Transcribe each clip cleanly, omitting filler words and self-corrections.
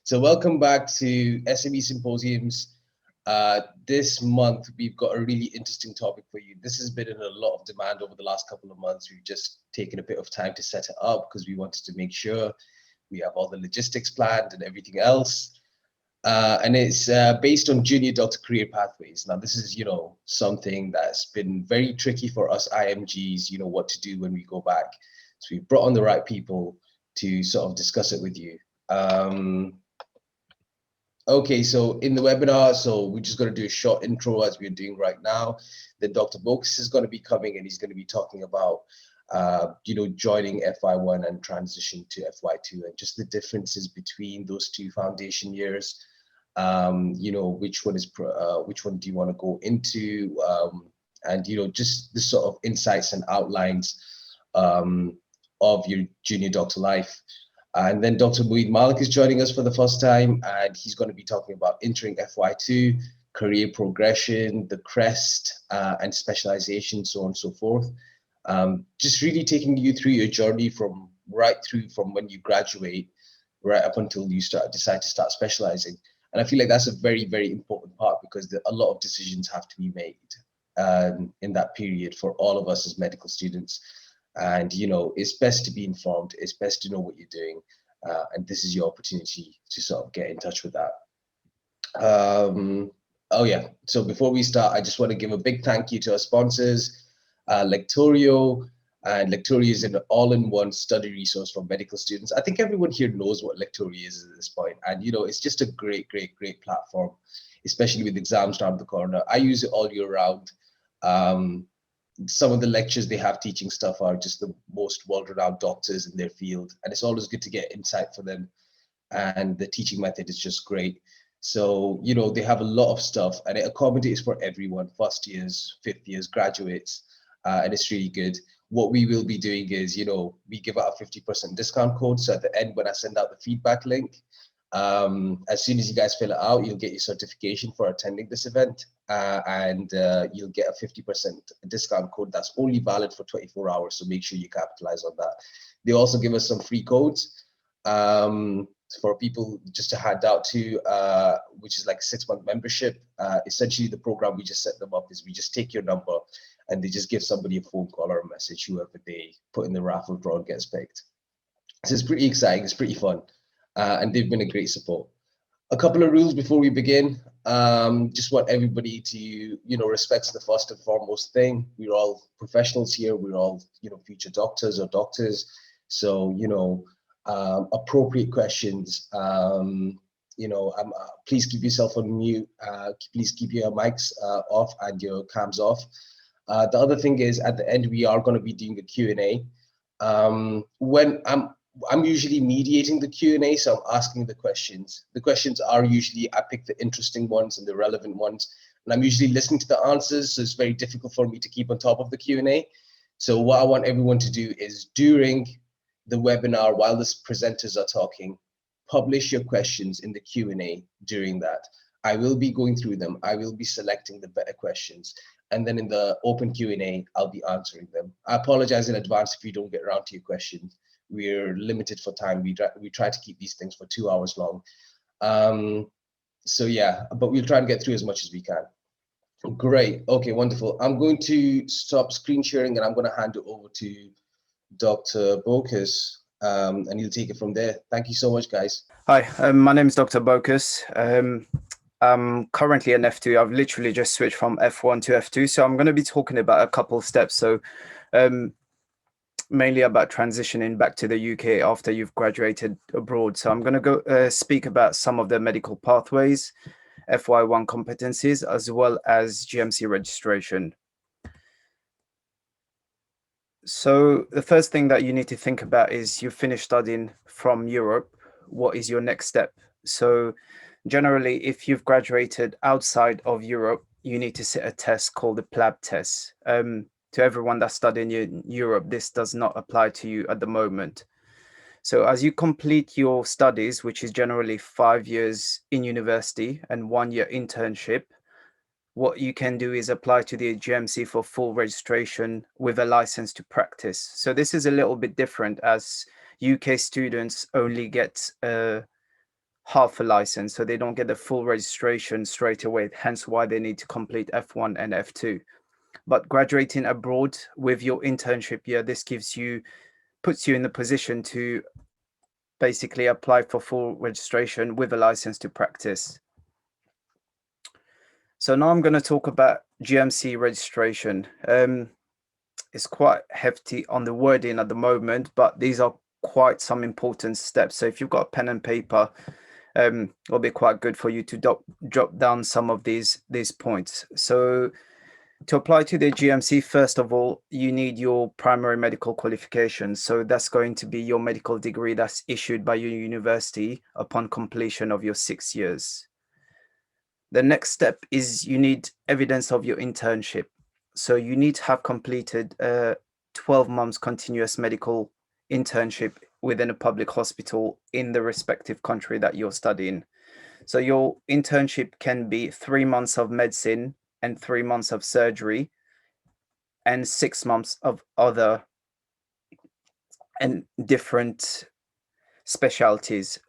So welcome back to SME Symposiums. This month, we've got a really interesting topic for you. This has been in a lot of demand over the last couple of months. We've just taken a bit of time to set it up because we wanted to make sure we have all the logistics planned and everything else. And it's based on junior doctor career pathways. Now, this is, something that's been very tricky for us IMGs, what to do when we go back. So we've brought on the right people to sort of discuss it with you. Okay, so in the webinar, we're just going to do a short intro as we're doing right now. Then Dr. Bocus is going to be coming and he's going to be talking about, joining Fy1 and transition to Fy2 and just the differences between those two foundation years. Which one do you want to go into? And, just the sort of insights and outlines of your junior doctor life. And then Dr. Malik is joining us for the first time, and he's going to be talking about entering Fy2, career progression, the CREST, and specialization, so on and so forth. Just really taking you through your journey from when you graduate, right up until you decide to start specializing. And I feel like that's a very, very important part because a lot of decisions have to be made in that period for all of us as medical students. And, it's best to be informed. It's best to know what you're doing. And this is your opportunity to sort of get in touch with that. So before we start, I just want to give a big thank you to our sponsors, Lectorio. And Lectorio is an all-in-one study resource for medical students. I think everyone here knows what Lectorio is at this point. And, it's just a great, great, great platform, especially with exams around the corner. I use it all year round. Some of the lectures they have teaching stuff are just the most world-renowned doctors in their field. And it's always good to get insight for them. And the teaching method is just great. So, they have a lot of stuff and it accommodates for everyone, first years, fifth years, graduates, and it's really good. What we will be doing is, we give out a 50% discount code. So at the end, when I send out the feedback link, as soon as you guys fill it out, you'll get your certification for attending this event, and you'll get a 50% discount code that's only valid for 24 hours. So make sure you capitalize on that. They also give us some free codes for people just to hand out to, which is like a 6-month membership. Essentially, the program we just set them up is we just take your number and they just give somebody a phone call or a message, whoever they put in the raffle draw and gets picked. So it's pretty exciting. It's pretty fun. And they've been a great support. A couple of rules before we begin. Just want everybody to, respect the first and foremost thing. We're all professionals here. We're all, future doctors or doctors. So, appropriate questions. Please keep yourself on mute. Please keep your mics off and your cams off. The other thing is at the end, we are going to be doing a Q&A. When I'm usually mediating the Q&A, so I'm asking the questions. The questions are usually, I pick the interesting ones and the relevant ones, and I'm usually listening to the answers, so it's very difficult for me to keep on top of the Q&A. So what I want everyone to do is during the webinar, while the presenters are talking, publish your questions in the Q&A during that. I will be going through them. I will be selecting the better questions. And then in the open Q&A, I'll be answering them. I apologize in advance if you don't get around to your questions. We're limited for time. We try to keep these things for 2 hours long. So yeah, but we'll try and get through as much as we can. Great. Okay, wonderful. I'm going to stop screen sharing and I'm going to hand it over to Dr. Bocus, and he'll take it from there. Thank you so much, guys. Hi, my name is Dr. Bocus. I'm currently an F2. I've literally just switched from F1 to F2. So I'm going to be talking about a couple of steps. So mainly about transitioning back to the UK after you've graduated abroad. So I'm going to speak about some of the medical pathways, Fy1 competencies, as well as GMC registration. So the first thing that you need to think about is you finished studying from Europe. What is your next step? So generally, if you've graduated outside of Europe, you need to sit a test called the PLAB test. To everyone that's studying in Europe, this does not apply to you at the moment. So as you complete your studies, which is generally 5 years in university and 1 year internship, what you can do is apply to the GMC for full registration with a license to practice. So this is a little bit different as UK students only get half a license, so they don't get the full registration straight away, hence why they need to complete F1 and F2. But graduating abroad with your internship year, this puts you in the position to basically apply for full registration with a license to practice. So now I'm going to talk about GMC registration. It's quite hefty on the wording at the moment, but these are quite some important steps. So if you've got a pen and paper, it'll be quite good for you to drop down some of these points. So to apply to the GMC, first of all, you need your primary medical qualification. So that's going to be your medical degree that's issued by your university upon completion of your 6 years. The next step is you need evidence of your internship. So you need to have completed a 12 months continuous medical internship within a public hospital in the respective country that you're studying. So your internship can be 3 months of medicine and 3 months of surgery and 6 months of other and different specialties.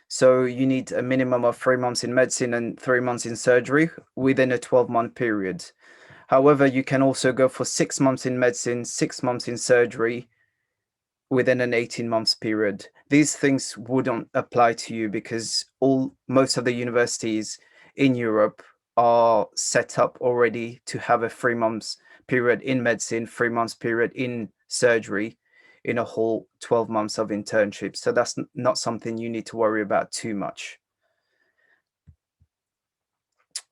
So you need a minimum of 3 months in medicine and 3 months in surgery within a 12-month period. However, you can also go for 6 months in medicine, 6 months in surgery within an 18 months period. These things wouldn't apply to you because most of the universities in Europe are set up already to have a 3 months period in medicine, 3 months period in surgery, in a whole 12 months of internship. So that's not something you need to worry about too much.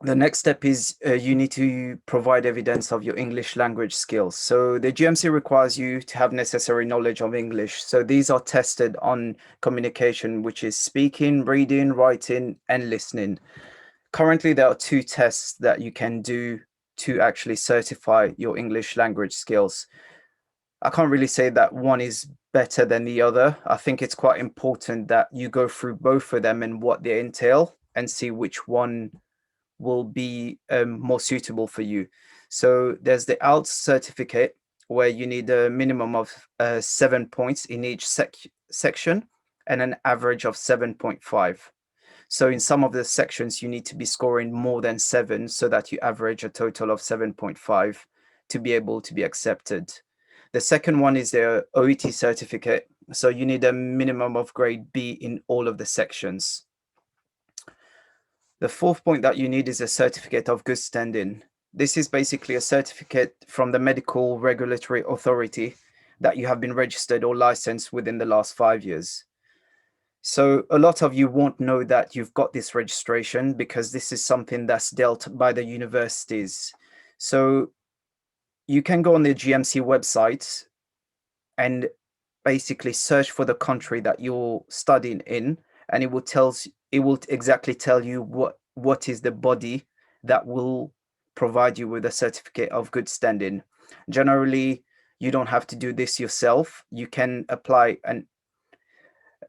The next step is you need to provide evidence of your English language skills. So the GMC requires you to have necessary knowledge of English. So these are tested on communication, which is speaking, reading, writing, and listening. Currently, there are 2 tests that you can do to actually certify your English language skills. I can't really say that one is better than the other. I think it's quite important that you go through both of them and what they entail and see which one will be more suitable for you. So there's the Als certificate, where you need a minimum of 7 points in each section and an average of 7.5. So in some of the sections, you need to be scoring more than 7 so that you average a total of 7.5 to be able to be accepted. The second one is the OET certificate. So you need a minimum of grade B in all of the sections. The fourth point that you need is a certificate of good standing. This is basically a certificate from the medical regulatory authority that you have been registered or licensed within the last 5 years. So a lot of you won't know that you've got this registration because this is something that's dealt by the universities. So you can go on the GMC website and basically search for the country that you're studying in, and it will exactly tell you what is the body that will provide you with a certificate of good standing. Generally, you don't have to do this yourself. You can apply an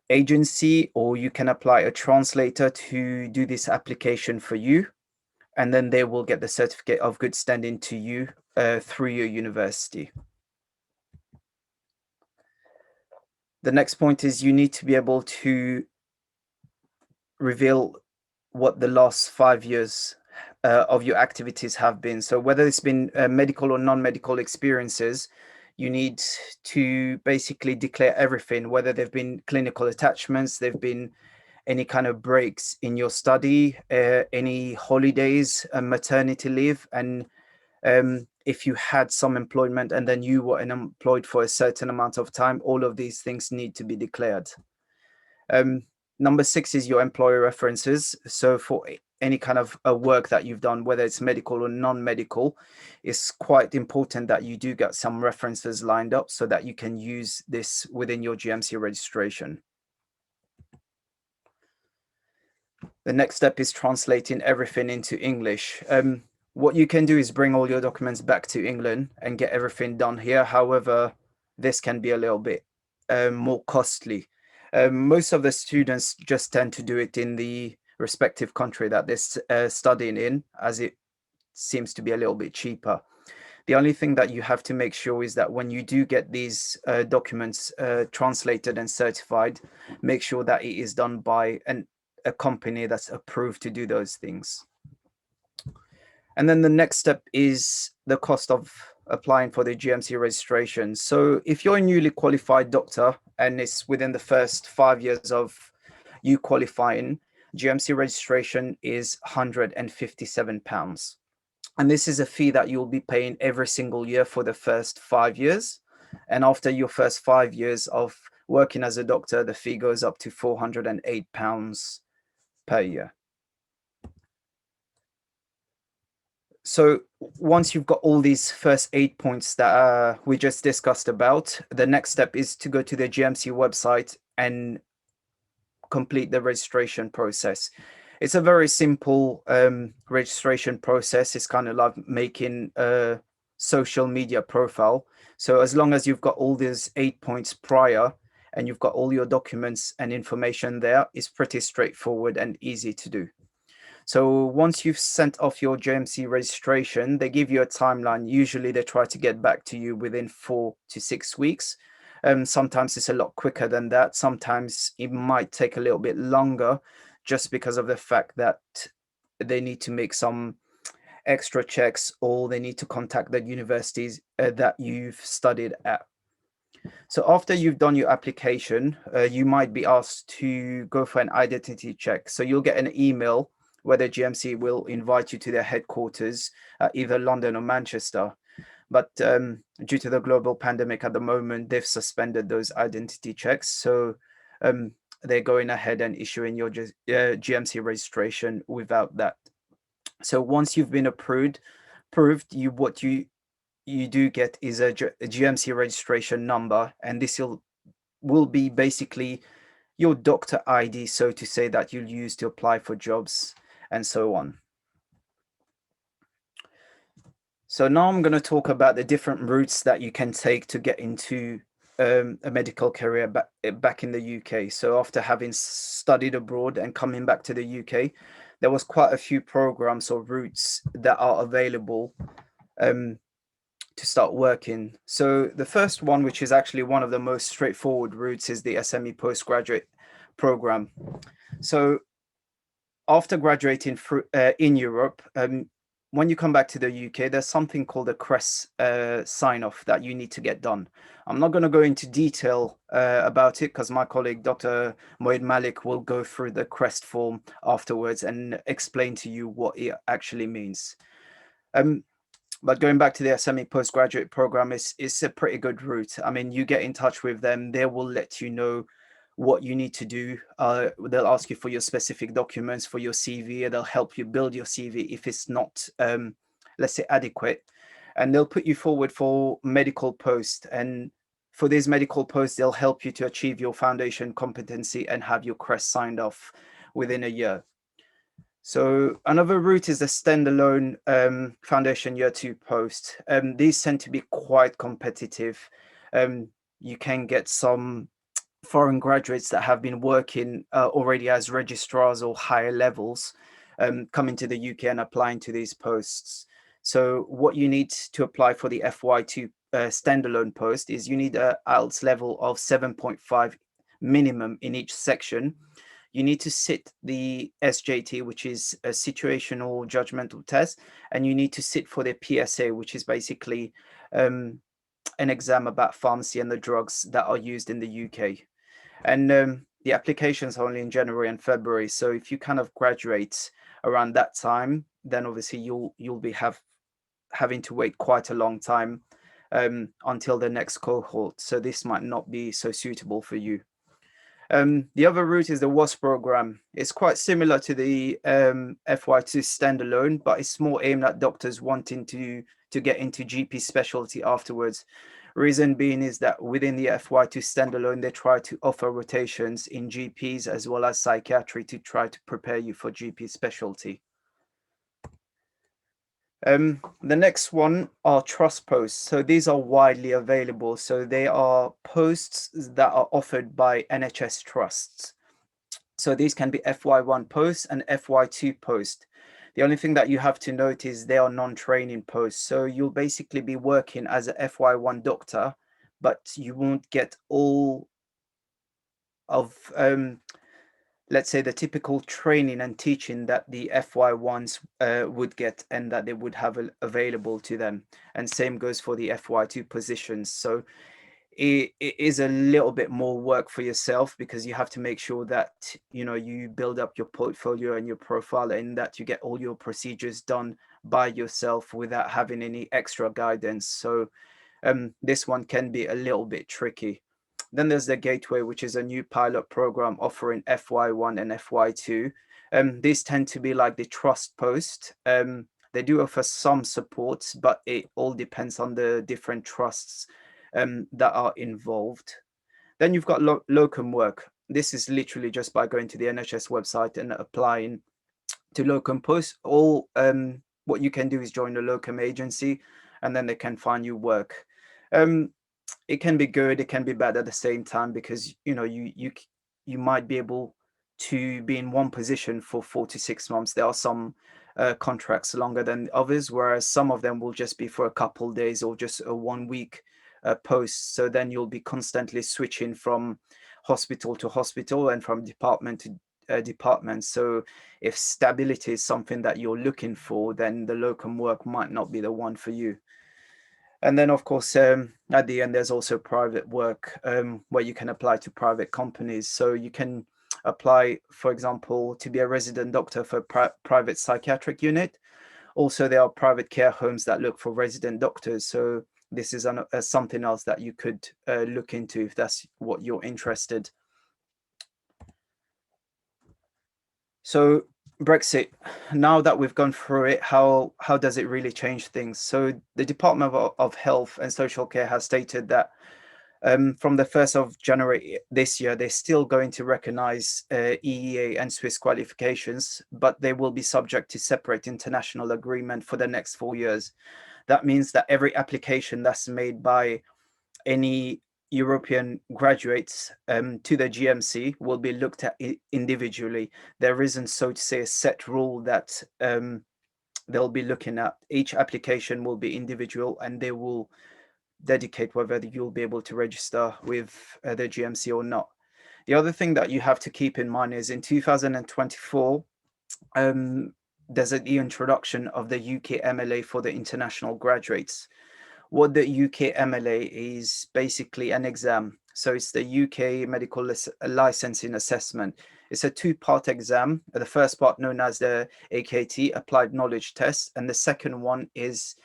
agency or you can apply a translator to do this application for you, and then they will get the certificate of good standing to you through your university. The next point is you need to be able to reveal what the last 5 years of your activities have been. So whether it's been medical or non-medical experiences, you need to basically declare everything, whether they've been clinical attachments, they've been any kind of breaks in your study, any holidays, maternity leave, and if you had some employment and then you were unemployed for a certain amount of time, all of these things need to be declared. Number 6 is your employer references. So for any kind of work that you've done, whether it's medical or non-medical, it's quite important that you do get some references lined up so that you can use this within your GMC registration. The next step is translating everything into English. What you can do is bring all your documents back to England and get everything done here. However, this can be a little bit more costly. Most of the students just tend to do it in the respective country that they're studying in, as it seems to be a little bit cheaper. The only thing that you have to make sure is that when you do get these documents translated and certified, make sure that it is done by a company that's approved to do those things. And then the next step is the cost of applying for the GMC registration. So if you're a newly qualified doctor and it's within the first 5 years of you qualifying, GMC registration is £157. And this is a fee that you'll be paying every single year for the first 5 years. And after your first 5 years of working as a doctor, the fee goes up to £408 per year. So once you've got all these first 8 points that we just discussed about, the next step is to go to the GMC website and complete the registration process. It's a very simple registration process. It's kind of like making a social media profile. So as long as you've got all these 8 points prior and you've got all your documents and information there, it's pretty straightforward and easy to do. So once you've sent off your GMC registration, they give you a timeline. Usually they try to get back to you within 4 to 6 weeks. Sometimes it's a lot quicker than that. Sometimes it might take a little bit longer just because of the fact that they need to make some extra checks or they need to contact the universities that you've studied at. So after you've done your application, you might be asked to go for an identity check. So you'll get an email where the GMC will invite you to their headquarters, either London or Manchester. But due to the global pandemic at the moment, they've suspended those identity checks. So they're going ahead and issuing your GMC registration without that. So once you've been approved, what you do get is a GMC registration number, and this will be basically your doctor ID, so to say, that you'll use to apply for jobs and so on. So now I'm going to talk about the different routes that you can take to get into a medical career back in the UK. So after having studied abroad and coming back to the UK, there was quite a few programs or routes that are available to start working. So the first one, which is actually one of the most straightforward routes, is the SME Postgraduate Program. So after graduating in Europe, when you come back to the UK, there's something called a CREST sign-off that you need to get done. I'm not going to go into detail about it because my colleague, Dr. Malik, will go through the CREST form afterwards and explain to you what it actually means. But going back to the SME Postgraduate Program, it's a pretty good route. I mean, you get in touch with them, they will let you know what you need to do. They'll ask you for your specific documents for your CV. They'll help you build your CV if it's not, let's say, adequate. And they'll put you forward for medical post. And for these medical posts, they'll help you to achieve your foundation competency and have your CREST signed off within a year. So another route is the standalone foundation year 2 post. These tend to be quite competitive. You can get some foreign graduates that have been working already as registrars or higher levels coming to the UK and applying to these posts. So what you need to apply for the Fy2 standalone post is you need an IELTS level of 7.5 minimum in each section. You need to sit the SJT, which is a situational judgmental test, and you need to sit for the PSA, which is basically an exam about pharmacy and the drugs that are used in the UK. And the applications are only in January and February. So if you kind of graduate around that time, then obviously you'll be having to wait quite a long time until the next cohort. So this might not be so suitable for you. The other route is the WAS program. It's quite similar to the Fy2 standalone, but it's more aimed at doctors wanting to get into GP specialty afterwards. Reason being is that within the Fy2 standalone, they try to offer rotations in GPs as well as psychiatry to try to prepare you for GP specialty. The next one are trust posts. So these are widely available. So they are posts that are offered by NHS trusts. So these can be Fy1 posts and Fy2 posts. The only thing that you have to note is they are non-training posts. So you'll basically be working as a Fy1 doctor, but you won't get all of, let's say, the typical training and teaching that the FY1s would get and that they would have available to them. And same goes for the FY2 positions. So it is a little bit more work for yourself, because you have to make sure that, you know, you build up your portfolio and your profile, and that you get all your procedures done by yourself without having any extra guidance. So this one can be a little bit tricky. Then there's the Gateway, which is a new pilot program offering FY1 and FY2. These tend to be like the trust post. They do offer some supports, but it all depends on the different trusts that are involved. Then you've got Locum Work. This is literally just by going to the NHS website and applying to Locum Post. All what you can do is join a locum agency, and then they can find you work. It can be good, it can be bad at the same time, because you know you might be able to be in one position for 4 to 6 months. There are some contracts longer than others, whereas some of them will just be for a couple of days or just a 1 week post. So then you'll be constantly switching from hospital to hospital and from department to department. So if stability is something that you're looking for, then the locum work might not be the one for you. And then, of course, at the end, there's also private work where you can apply to private companies. So you can apply, for example, to be a resident doctor for a private psychiatric unit. Also, there are private care homes that look for resident doctors. So this is something else that you could look into if that's what you're interested. So Brexit, now that we've gone through it, how does it really change things? So the Department of Health and Social Care has stated that from the 1st of January this year, they're still going to recognize EEA and Swiss qualifications, but they will be subject to separate international agreement for the next 4 years. That means that every application that's made by any European graduates to the GMC will be looked at individually. There isn't, so to say, a set rule that they'll be looking at. Each application will be individual, and they will dedicate whether you'll be able to register with the GMC or not. The other thing that you have to keep in mind is in 2024, there's the introduction of the UK MLA for the international graduates. What the UK MLA is basically an exam. So it's the UK Medical Licensing Assessment. It's a 2-part exam. The first part, known as the AKT, Applied Knowledge Test, and the second one is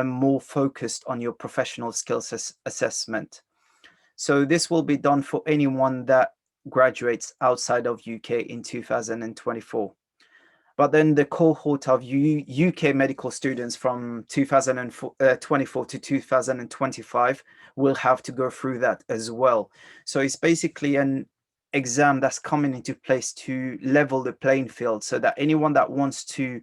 more focused on your professional skills assessment. So this will be done for anyone that graduates outside of UK in 2024. But then the cohort of UK medical students from 2024 to 2025 will have to go through that as well. So it's basically an exam that's coming into place to level the playing field, so that anyone that wants to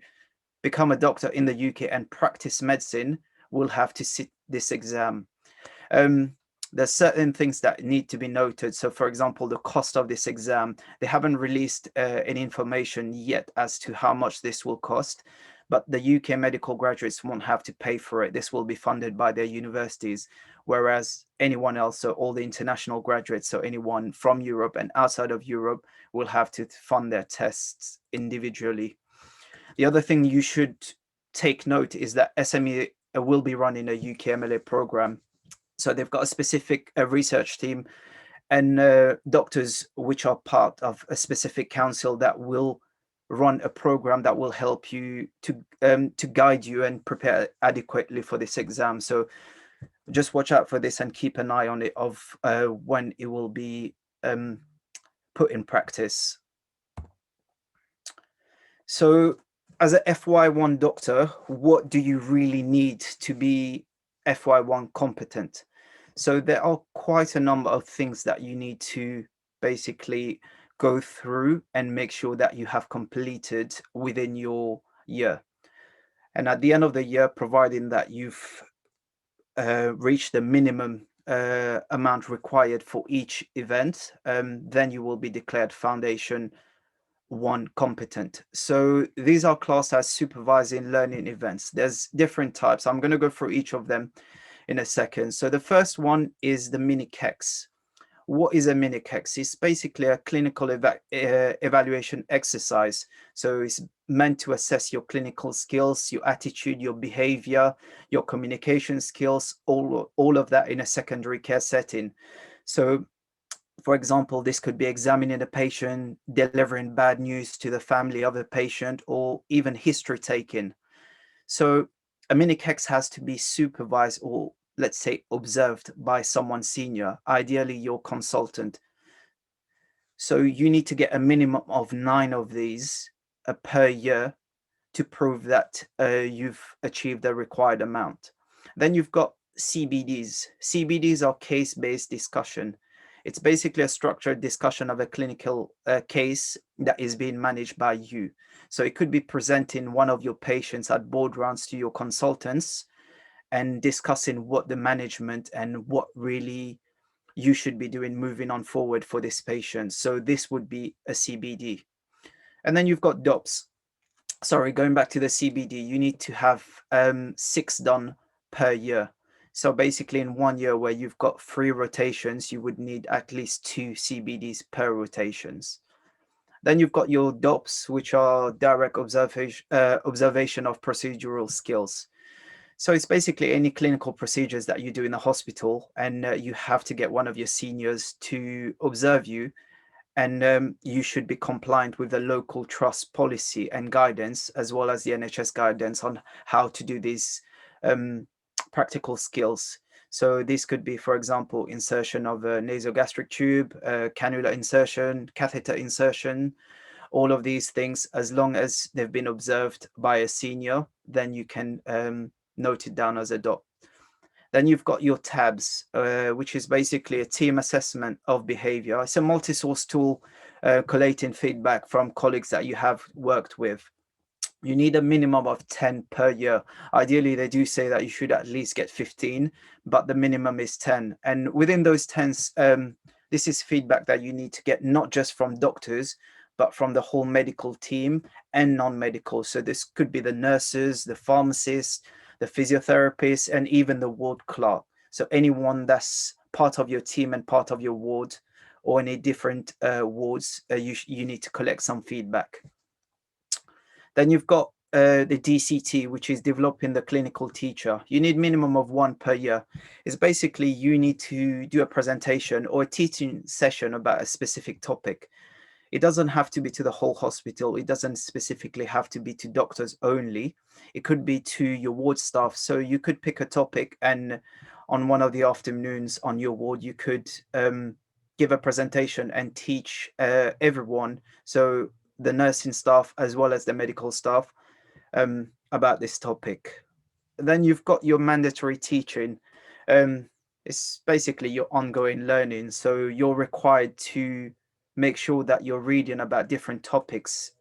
become a doctor in the UK and practice medicine will have to sit this exam. There's certain things that need to be noted. So, for example, the cost of this exam, they haven't released any information yet as to how much this will cost, but the UK medical graduates won't have to pay for it. This will be funded by their universities, whereas anyone else, so all the international graduates, so anyone from Europe and outside of Europe, will have to fund their tests individually. The other thing you should take note is that SME will be running a UK MLA program. So they've got a specific research team and doctors which are part of a specific council that will run a program that will help you to guide you and prepare adequately for this exam. So just watch out for this and keep an eye on it of when it will be put in practice. So as a FY1 doctor, what do you really need to be FY1 competent? So there are quite a number of things that you need to basically go through and make sure that you have completed within your year. And at the end of the year, providing that you've reached the minimum amount required for each event, then you will be declared Foundation 1 competent. So these are classed as supervising learning events. There's different types. I'm going to go through each of them in a second. So the first one is the mini KEX. What is a mini-KEX? It's basically a clinical evaluation exercise. So it's meant to assess your clinical skills, your attitude, your behavior, your communication skills, all of that in a secondary care setting. So for example, this could be examining a patient, delivering bad news to the family of a patient, or even history taking. So a mini-KEX has to be supervised or, let's say, observed by someone senior, ideally your consultant. So you need to get a minimum of 9 of these per year to prove that you've achieved the required amount. Then you've got CBDs. CBDs are case-based discussion. It's basically a structured discussion of a clinical case that is being managed by you. So it could be presenting one of your patients at board rounds to your consultants and discussing what the management and what really you should be doing moving on forward for this patient. So this would be a CBD. And then you've got DOPS. Sorry, going back to the CBD, you need to have 6 done per year. So basically in 1 year where you've got 3 rotations, you would need at least 2 CBDs per rotations. Then you've got your DOPS, which are direct observation of procedural skills. So it's basically any clinical procedures that you do in the hospital, and you have to get one of your seniors to observe you, and you should be compliant with the local trust policy and guidance, as well as the NHS guidance on how to do these practical skills. So this could be, for example, insertion of a nasogastric tube, cannula insertion, catheter insertion, all of these things. As long as they've been observed by a senior, then you can note it down as a DOP. Then you've got your tabs, which is basically a team assessment of behavior. It's a multi-source tool collating feedback from colleagues that you have worked with. You need a minimum of 10 per year. Ideally, they do say that you should at least get 15, but the minimum is 10. And within those 10s, this is feedback that you need to get not just from doctors, but from the whole medical team and non-medical. So this could be the nurses, the pharmacists, the physiotherapists, and even the ward clerk. So anyone that's part of your team and part of your ward or any different wards, you need to collect some feedback. Then you've got the DCT, which is developing the clinical teacher. You need minimum of 1 per year. It's basically you need to do a presentation or a teaching session about a specific topic. It doesn't have to be to the whole hospital. It doesn't specifically have to be to doctors only. It could be to your ward staff. So you could pick a topic, and on one of the afternoons on your ward, you could give a presentation and teach everyone, so the nursing staff as well as the medical staff, about this topic. Then you've got your mandatory teaching. It's basically your ongoing learning. So you're required to make sure that you're reading about different topics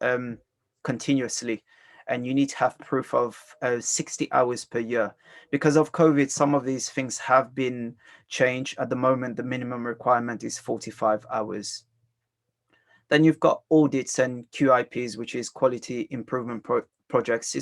continuously, and you need to have proof of 60 hours per year. Because of COVID, some of these things have been changed. At the moment, the minimum requirement is 45 hours. Then you've got audits and QIPs, which is quality improvement projects.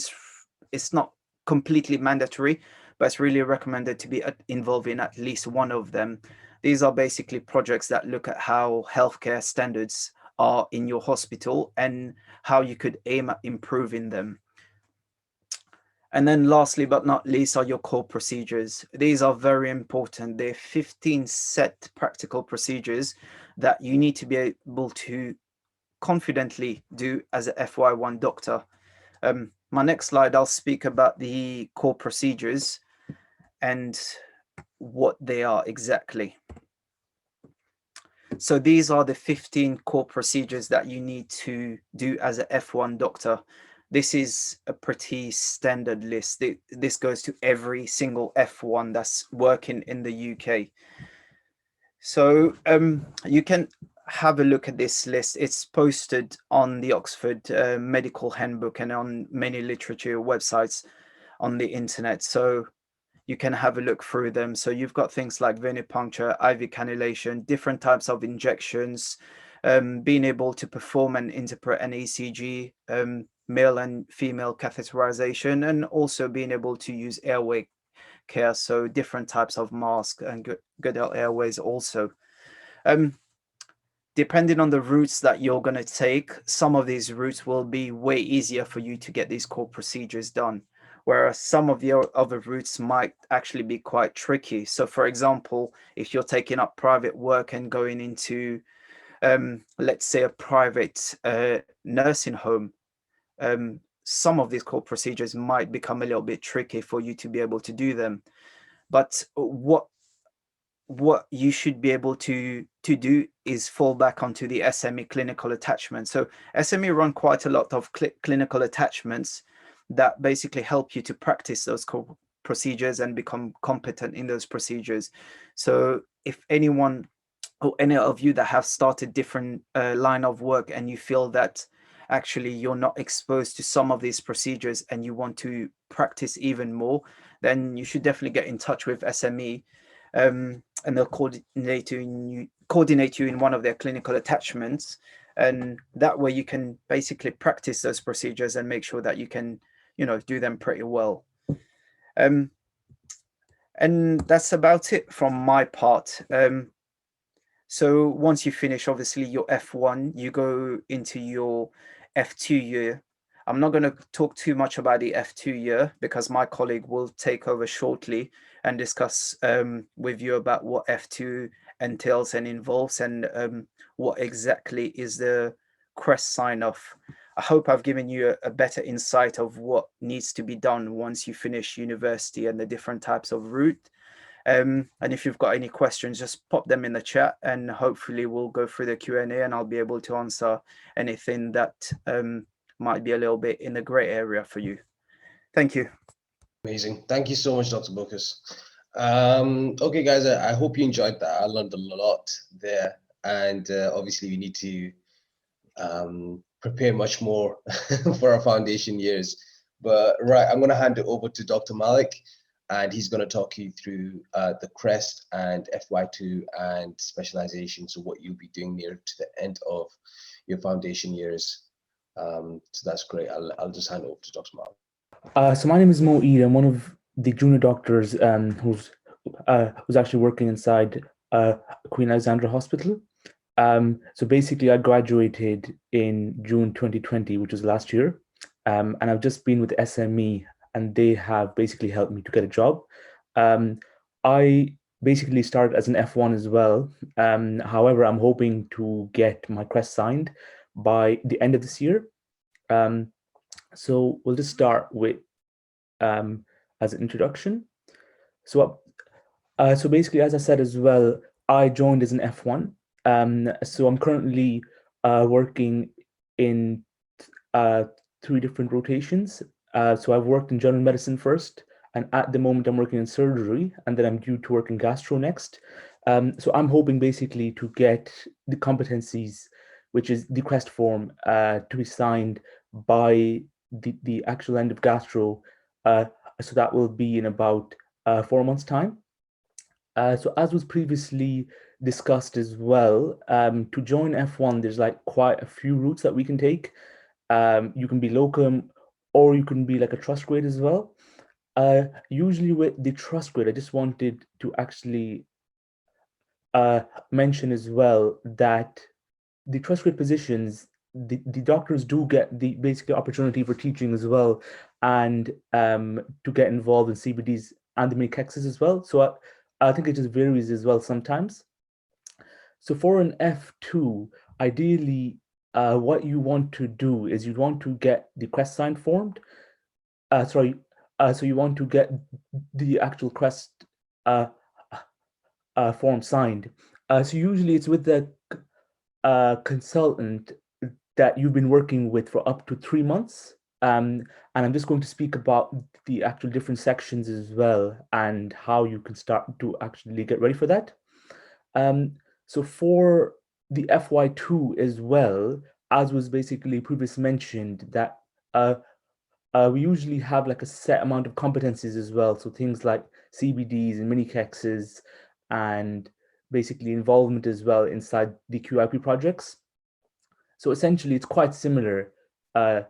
It's not completely mandatory, but it's really recommended to be involved in at least one of them. These are basically projects that look at how healthcare standards are in your hospital and how you could aim at improving them. And then lastly, but not least, are your core procedures. These are very important. They're 15 set practical procedures that you need to be able to confidently do as a FY1 doctor. My next slide, I'll speak about the core procedures and what they are exactly. So these are the 15 core procedures that you need to do as a F1 doctor. This is a pretty standard list. This goes to every single F1 that's working in the UK. So you can have a look at this list. It's posted on the Oxford Medical Handbook and on many literature websites on the internet. So you can have a look through them. So you've got things like venipuncture, IV cannulation, different types of injections, being able to perform and interpret an ECG, male and female catheterization, and also being able to use airway care. So different types of mask and Goodell Airways also. Depending on the routes that you're going to take, some of these routes will be way easier for you to get these core procedures done, whereas some of your other routes might actually be quite tricky. So for example, if you're taking up private work and going into, let's say, a private nursing home, some of these core procedures might become a little bit tricky for you to be able to do them. But what you should be able to do is fall back onto the SME clinical attachment. So SME run quite a lot of clinical attachments that basically help you to practice those core procedures and become competent in those procedures. So if anyone or any of you that have started different line of work and you feel that actually you're not exposed to some of these procedures and you want to practice even more, then you should definitely get in touch with SME. And they'll coordinate you in one of their clinical attachments, and that way you can basically practice those procedures and make sure that you can, do them pretty well. And that's about it from my part. So once you finish, obviously, your F1, you go into your F2 year. I'm not going to talk too much about the F2 year because my colleague will take over shortly and discuss with you about what F2 entails and involves, and what exactly is the CREST sign-off. I hope I've given you a better insight of what needs to be done once you finish university and the different types of route. And if you've got any questions, just pop them in the chat and hopefully we'll go through the Q&A and I'll be able to answer anything that might be a little bit in the gray area for you. Thank you. Amazing. Thank you so much, Dr. Bocus. Okay, guys, I hope you enjoyed that. I learned a lot there. And obviously, we need to prepare much more for our foundation years. But right, I'm going to hand it over to Dr. Malik, and he's going to talk you through the CREST and Fy2 and specialization. So what you'll be doing near to the end of your foundation years. So that's great. I'll just hand it over to Dr. Malik. So my name is Mo. I'm one of the junior doctors who's actually working inside Queen Alexandra Hospital. So basically, I graduated in June 2020, which was last year, and I've just been with SME, and they have basically helped me to get a job. I basically started as an F1 as well. However, I'm hoping to get my CREST signed by the end of this year. So we'll just start with as an introduction. So basically, as I said as well, I joined as an F1. So I'm currently working in 3 different rotations. So I've worked in general medicine first, and at the moment I'm working in surgery, and then I'm due to work in gastro next. So I'm hoping basically to get the competencies, which is the CREST form, to be signed by the actual end of gastro. So that will be in about 4 months' time. So as was previously discussed as well, to join F1, there's like quite a few routes that we can take. You can be locum, or you can be like a trust grade as well. Usually with the trust grade, I just wanted to actually mention as well that the trust grade positions, the doctors do get the basically opportunity for teaching as well, and to get involved in CBDs and the mini-kexes as well. So I think it just varies as well sometimes. So for an F2, ideally, what you want to do is you want to get the CREST sign formed. So you want to get the actual CREST form signed. So usually it's with the consultant that you've been working with for up to 3 months. And I'm just going to speak about the actual different sections as well and how you can start to actually get ready for that. So for the Fy2 as well, as was basically previously mentioned, that we usually have like a set amount of competencies as well. So things like CBDs and mini-kexes, and basically involvement as well inside the QIP projects. So essentially, it's quite similar to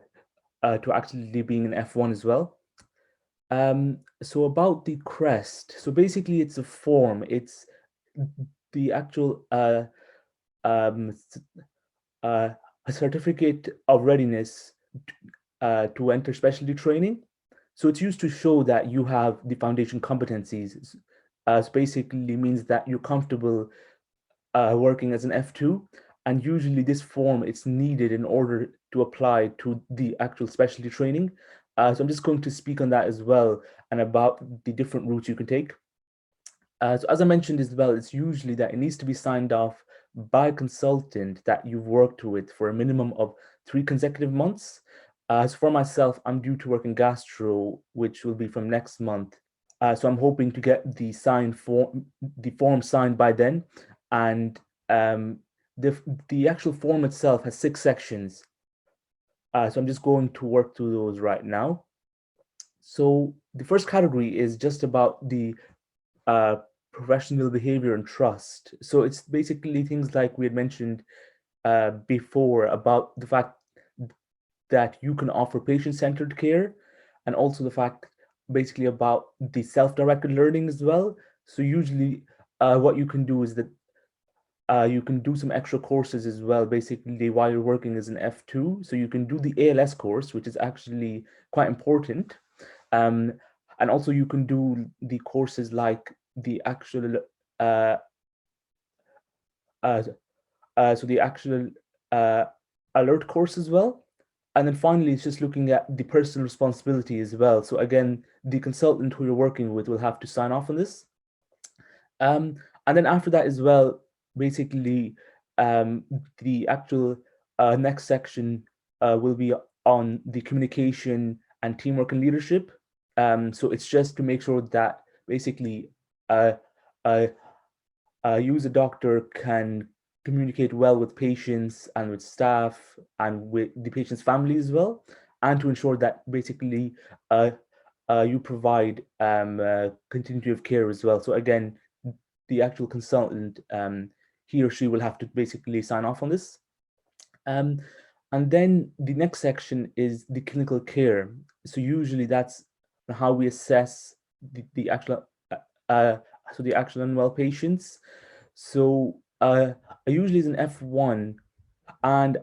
actually being an F1 as well. So about the CREST, so basically it's a form. It's the actual a certificate of readiness to enter specialty training. So it's used to show that you have the foundation competencies. So basically means that you're comfortable working as an F2, and usually this form it's needed in order to apply to the actual specialty training. So I'm just going to speak on that as well and about the different routes you can take. So as I mentioned as well, it's usually that it needs to be signed off by a consultant that you've worked with for a minimum of 3 consecutive months. So for myself, I'm due to work in gastro, which will be from next month. So I'm hoping to get the form signed by then. And the actual form itself has 6 sections. So I'm just going to work through those right now. So the first category is just about the professional behavior and trust. So it's basically things like we had mentioned before about the fact that you can offer patient-centered care, and also the fact basically about the self-directed learning as well. So usually what you can do is that you can do some extra courses as well, basically while you're working as an F2. So you can do the ALS course, which is actually quite important. And also you can do the courses like the actual, so the actual alert course as well. And then finally, it's just looking at the personal responsibility as well. So again, the consultant who you're working with will have to sign off on this. And then after that as well, basically, the actual next section will be on the communication and teamwork and leadership. So it's just to make sure that basically you as a doctor can communicate well with patients and with staff and with the patient's family as well, and to ensure that basically you provide continuity of care as well. So again, the actual consultant, he or she will have to basically sign off on this. And then the next section is the clinical care. So usually that's how we assess the actual unwell patients. So usually as an F1 and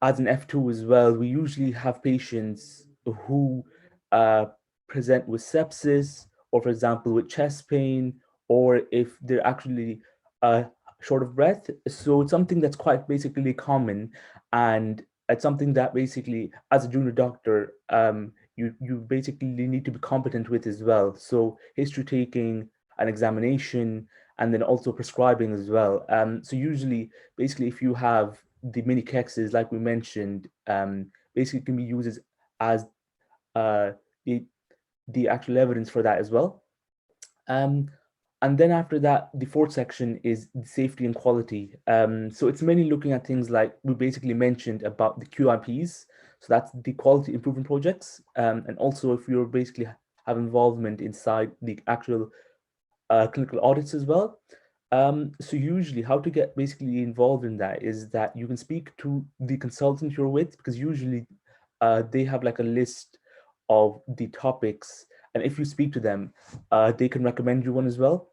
as an F2 as well, we usually have patients who present with sepsis, or for example with chest pain, or if they're actually short of breath. So it's something that's quite basically common, and it's something that basically as a junior doctor you basically need to be competent with as well. So history taking, an examination, and then also prescribing as well. So usually, basically, if you have the mini kexes, like we mentioned, basically can be used as the actual evidence for that as well. And then after that, the fourth section is safety and quality. So it's mainly looking at things like we basically mentioned about the QIPs. So that's the quality improvement projects. And also if you're basically have involvement inside the actual clinical audits as well. So usually how to get basically involved in that is that you can speak to the consultant you're with, because usually they have like a list of the topics, and if you speak to them, they can recommend you one as well.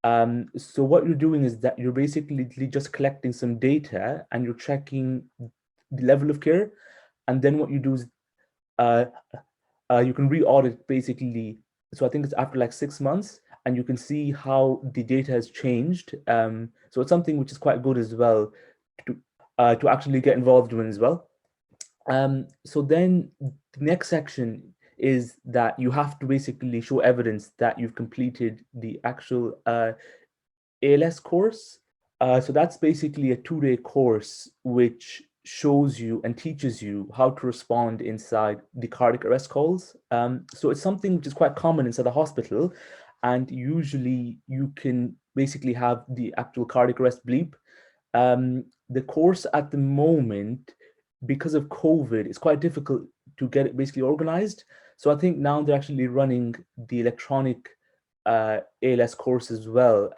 So what you're doing is that you're basically just collecting some data and you're checking the level of care, and then what you do is you can re-audit basically. So I think it's after like 6 months, and you can see how the data has changed. So it's something which is quite good as well to actually get involved in as well. So then the next section is that you have to basically show evidence that you've completed the actual ALS course. So that's basically a 2-day course which shows you and teaches you how to respond inside the cardiac arrest calls. So it's something which is quite common inside the hospital, and usually you can basically have the actual cardiac arrest bleep. The course at the moment, because of COVID, it's quite difficult to get it basically organized. So I think now they're actually running the electronic ALS course as well.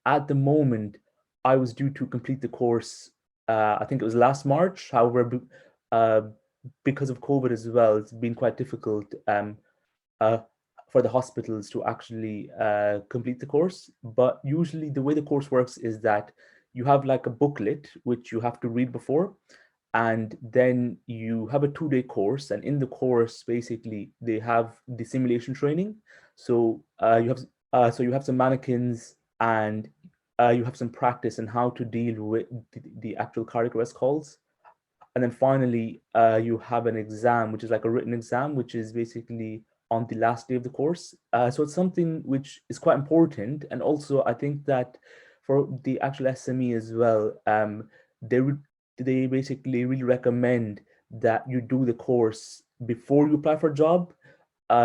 At the moment, I was due to complete the course, I think it was last March. However, because of COVID as well, it's been quite difficult for the hospitals to actually complete the course. But usually the way the course works is that you have like a booklet which you have to read before, and then you have a 2-day course, and in the course basically they have the simulation training. So you have some mannequins, and you have some practice on how to deal with the actual cardiac arrest calls. And then finally, you have an exam, which is like a written exam, which is basically on the last day of the course. So it's something which is quite important. And also, I think that for the actual SME as well, they basically really recommend that you do the course before you apply for a job,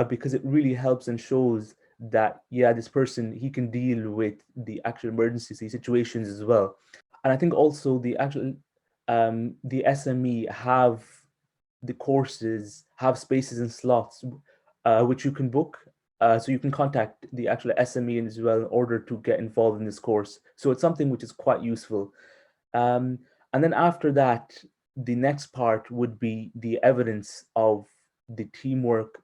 because it really helps and shows that, yeah, this person, he can deal with the actual emergency situations as well. And I think also the SME have the courses, have spaces and slots which you can book. So you can contact the actual SME as well in order to get involved in this course. So it's something which is quite useful. And then after that, the next part would be the evidence of the teamwork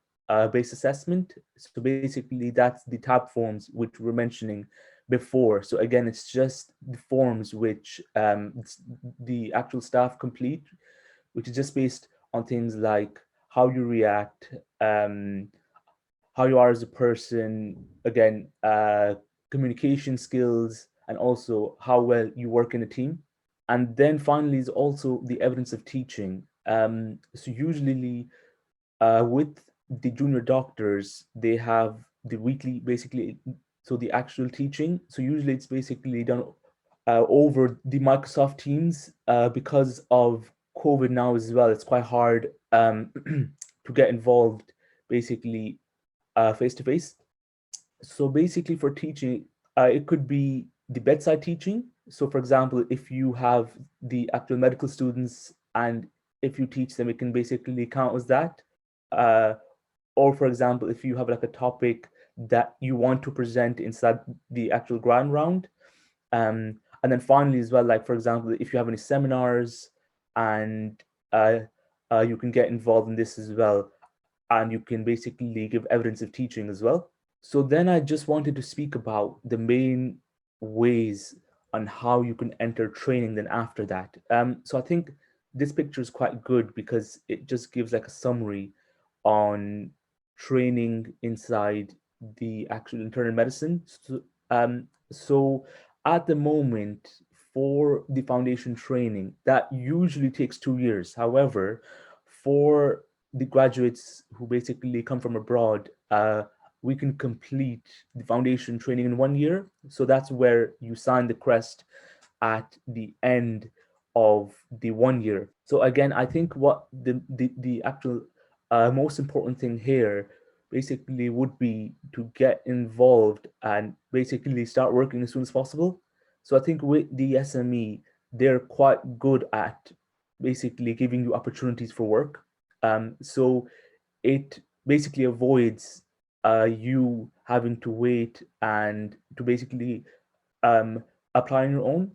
based assessment. So basically that's the tab forms which we were mentioning before. So again, it's just the forms which the actual staff complete, which is just based on things like how you react, how you are as a person, again, communication skills, and also how well you work in a team. And then finally is also the evidence of teaching. So usually with the junior doctors, they have the weekly, basically, so the actual teaching. So usually it's basically done over the Microsoft Teams. Because of COVID now as well, it's quite hard to get involved basically face to face. So basically for teaching, it could be the bedside teaching. So for example, if you have the actual medical students and if you teach them, it can basically count as that. Or for example, if you have like a topic that you want to present inside the actual grand round. And then finally as well, like for example, if you have any seminars, and you can get involved in this as well, and you can basically give evidence of teaching as well. So then I just wanted to speak about the main ways on how you can enter training then after that. So I think this picture is quite good because it just gives like a summary on training inside the actual internal medicine. So at the moment, for the foundation training, that usually takes 2 years. However, for the graduates who basically come from abroad, we can complete the foundation training in 1 year. So that's where you sign the CREST at the end of the 1 year. So again, I think what the actual most important thing here basically would be to get involved and basically start working as soon as possible. So I think with the SME, they're quite good at basically giving you opportunities for work. So it basically avoids you having to wait and to basically apply on your own.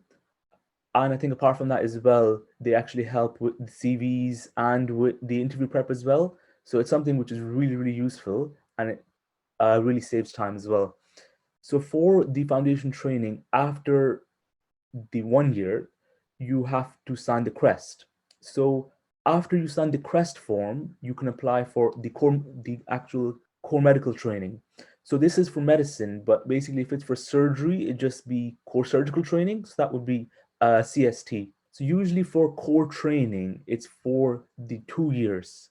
And I think apart from that as well, they actually help with the CVs and with the interview prep as well. So it's something which is really, really useful, and it really saves time as well. So for the foundation training, after the 1 year, you have to sign the CREST. So after you sign the CREST form, you can apply for the actual core medical training. So this is for medicine, but basically if it's for surgery, it'd just be core surgical training. So that would be CST. So usually for core training, it's for the 2 years.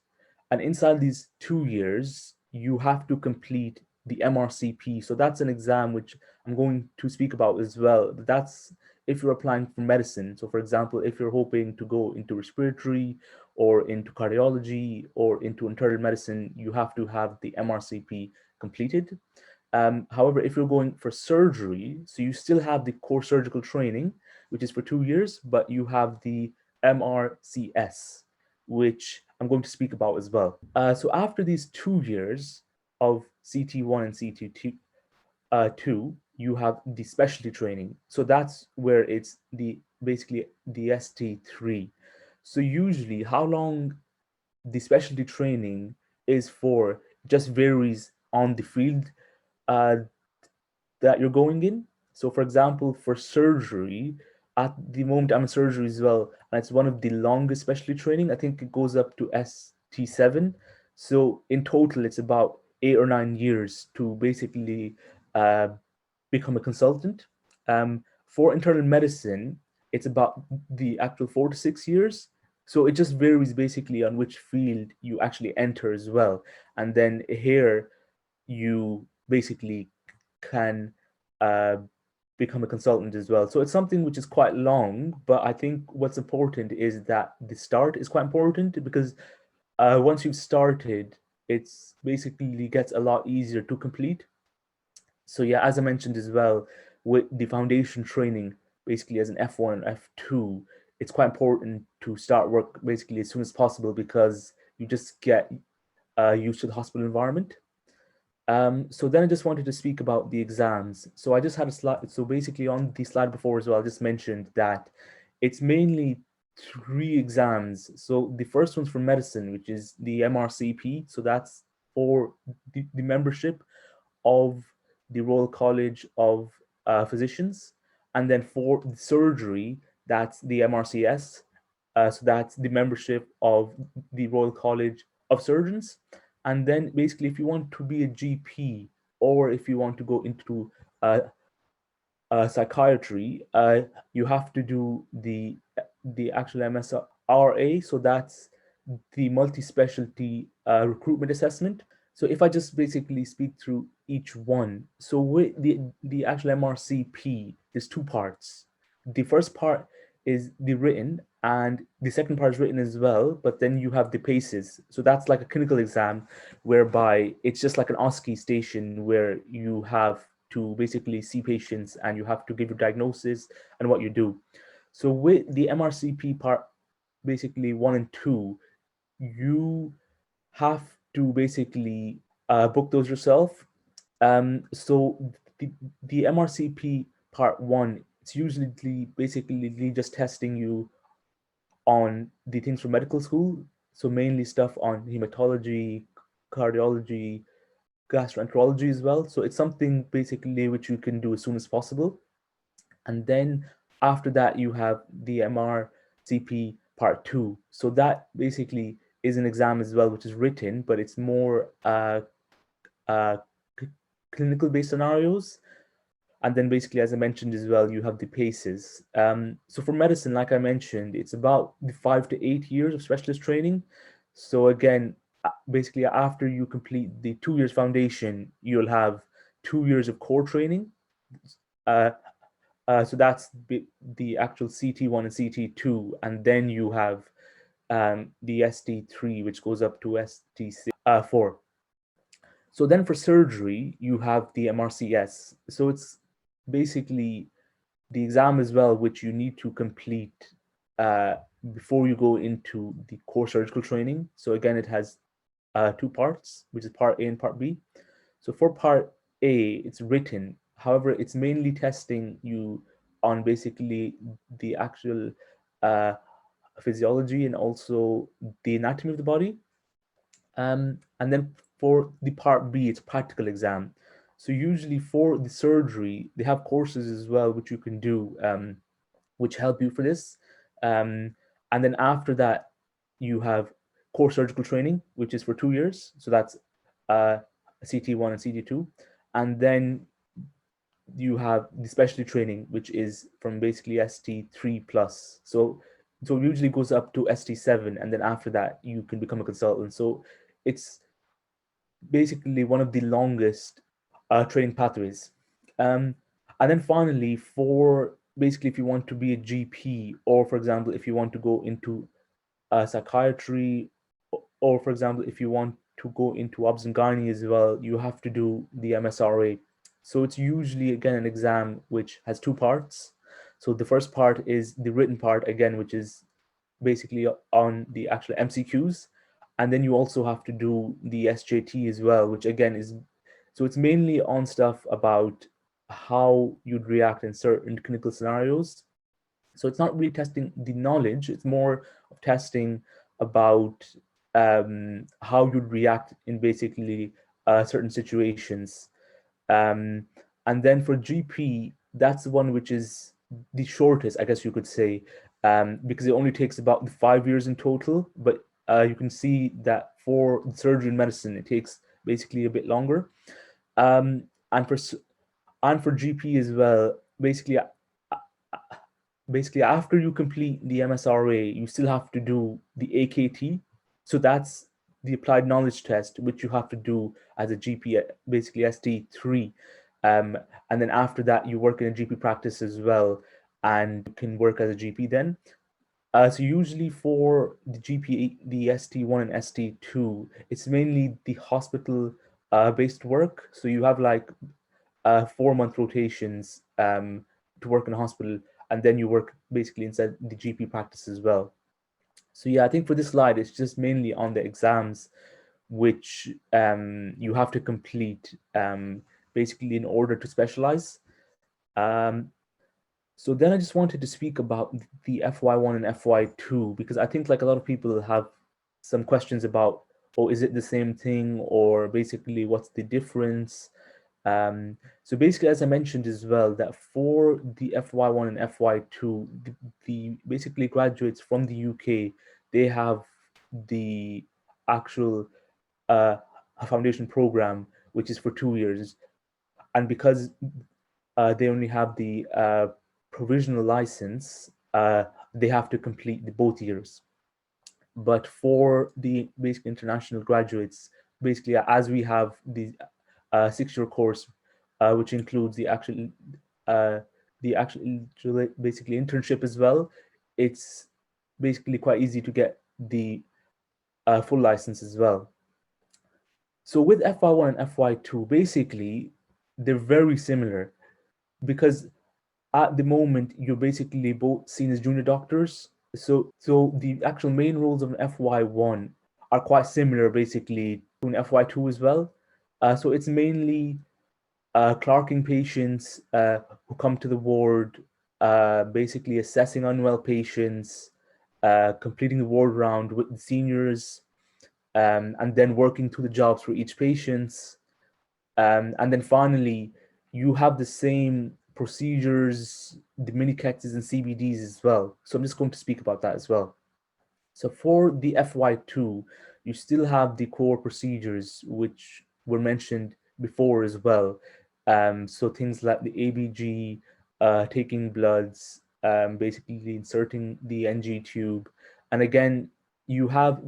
And inside these 2 years, you have to complete the Mrcp. So that's an exam which I'm going to speak about as well. That's if you're applying for medicine. So for example, if you're hoping to go into respiratory or into cardiology or into internal medicine, you have to have the Mrcp completed. However, if you're going for surgery, so you still have the core surgical training, which is for 2 years, but you have the Mrcs, which I'm going to speak about as well. So after these 2 years of CT1 and CT2, you have the specialty training. So that's where it's basically the ST3. So usually how long the specialty training is for just varies on the field that you're going in. So for example, for surgery, at the moment I'm in surgery as well, and it's one of the longest specialty training. I think it goes up to ST7. So in total, it's about 8 or 9 years to basically become a consultant. For internal medicine, it's about the actual 4 to 6 years. So it just varies basically on which field you actually enter as well. And then here you basically can become a consultant as well. So it's something which is quite long, but I think what's important is that the start is quite important, because once you've started, it's basically gets a lot easier to complete. So yeah, as I mentioned as well, with the foundation training, basically as an F1 and F2, it's quite important to start work basically as soon as possible, because you just get used to the hospital environment. So then I just wanted to speak about the exams. So I just had a slide. So basically on the slide before as well, I just mentioned that it's mainly 3 exams. So the first one's for medicine, which is the Mrcp. So that's for the membership of the Royal College of Physicians. And then for the surgery, that's the MRCS. So that's the membership of the Royal College of Surgeons. And then basically, if you want to be a GP, or if you want to go into psychiatry, you have to do the actual MSRA. So that's the multi-specialty recruitment assessment. So if I just basically speak through each one, so with the actual Mrcp, there's 2 parts. The first part is the written, and the second part is written as well, but then you have the PACES. So that's like a clinical exam, whereby it's just like an OSCE station where you have to basically see patients and you have to give your diagnosis and what you do. So with the Mrcp part, basically 1 and 2, you have to basically book those yourself. So the Mrcp part 1, it's usually basically just testing you on the things from medical school. So mainly stuff on hematology, cardiology, gastroenterology as well. So it's something basically which you can do as soon as possible. And then after that, you have the Mrcp part 2. So that basically is an exam as well, which is written, but it's more clinical based scenarios. And then basically, as I mentioned as well, you have the PACES. So for medicine, like I mentioned, it's about the 5 to 8 years of specialist training. So again, basically after you complete the 2 years foundation, you'll have 2 years of core training. So that's the actual CT1 and CT2, and then you have the ST3, which goes up to ST4. So then for surgery, you have the MRCS. So it's basically the exam as well, which you need to complete before you go into the core surgical training. So again, it has 2 parts, which is part A and part B. So for part A, it's written. However, it's mainly testing you on basically the actual physiology and also the anatomy of the body. And then for the part B, it's practical exam. So usually for the surgery, they have courses as well, which you can do, which help you for this. And then after that, you have core surgical training, which is for 2 years. So that's CT1 and CT2. And then you have the specialty training, which is from basically ST3 plus. So usually goes up to ST7, and then after that, you can become a consultant. So it's basically one of the longest training pathways. And then finally, for basically if you want to be a GP, or for example, if you want to go into psychiatry, or for example, if you want to go into obs and gynae as well, you have to do the MSRA. So it's usually, again, an exam which has 2 parts. So the first part is the written part, again, which is basically on the actual MCQs. And then you also have to do the SJT as well, which again is, so it's mainly on stuff about how you'd react in certain clinical scenarios. So it's not really testing the knowledge, it's more of testing about how you'd react in basically certain situations. And then for GP, that's the one which is the shortest, I guess you could say, because it only takes about 5 years in total. But you can see that for surgery and medicine, it takes basically a bit longer. And for GP as well, basically after you complete the MSRA, you still have to do the AKT. So that's the applied knowledge test, which you have to do as a GP, basically ST3. And then after that, you work in a GP practice as well, and you can work as a GP then. So usually for the GP, the ST1 and ST2, it's mainly the hospital based work. So you have like 4-month rotations to work in a hospital, and then you work basically inside the GP practice as well. So yeah, I think for this slide, it's just mainly on the exams, which you have to complete basically in order to specialize. So then I just wanted to speak about the FY1 and FY2, because I think like a lot of people have some questions about, oh, is it the same thing, or basically what's the difference? So basically, as I mentioned as well, that for the FY1 and FY2, the basically graduates from the UK, they have the actual foundation program, which is for 2 years. And because they only have the provisional license, they have to complete both years. But for the basic international graduates, basically, as we have the 6-year course, which includes the actual basically internship as well, it's basically quite easy to get the full license as well. So with FY1 and FY2, basically, they're very similar, because at the moment you're basically both seen as junior doctors. So the actual main roles of an FY1 are quite similar basically to an FY2 as well. So it's mainly clerking patients who come to the ward, basically assessing unwell patients, completing the ward round with the seniors, and then working through the jobs for each patient. And then finally, you have the same procedures, the mini CACs and CBDs as well. So I'm just going to speak about that as well. So for the FY2, you still have the core procedures, which were mentioned before as well. So things like the ABG, taking bloods, basically inserting the NG tube. And again, you have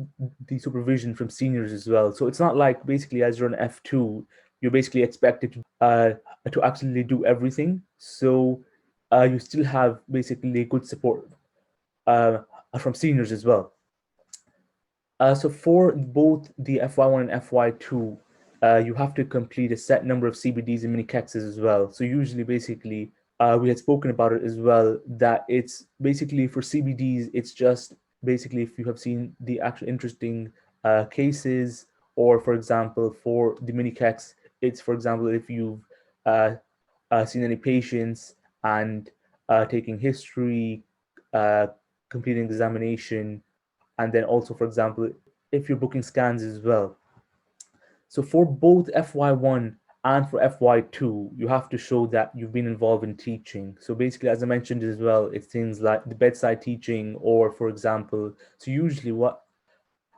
the supervision from seniors as well. So it's not like basically as you're an F2, you're basically expected to actually do everything. So you still have basically good support from seniors as well. So for both the FY1 and FY2, you have to complete a set number of CBDs and mini CACs as well. So usually, basically, we had spoken about it as well, that it's basically for CBDs, it's just basically if you have seen the actual interesting cases, or for example, for the mini CACs, it's for example, if you've seen any patients and taking history, completing examination, and then also, for example, if you're booking scans as well. So for both FY1 and for FY2, you have to show that you've been involved in teaching. So basically, as I mentioned as well, it's things like the bedside teaching, or for example, so usually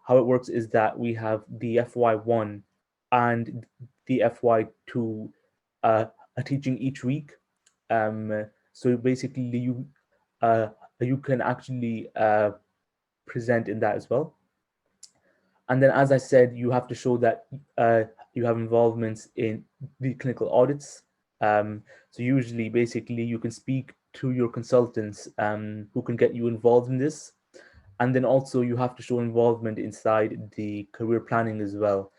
how it works is that we have the FY1 and the FY2 teaching each week. So basically, you can actually present in that as well. And then, as I said, you have to show that you have involvements in the clinical audits. So usually, basically, you can speak to your consultants who can get you involved in this. And then also you have to show involvement inside the career planning as well.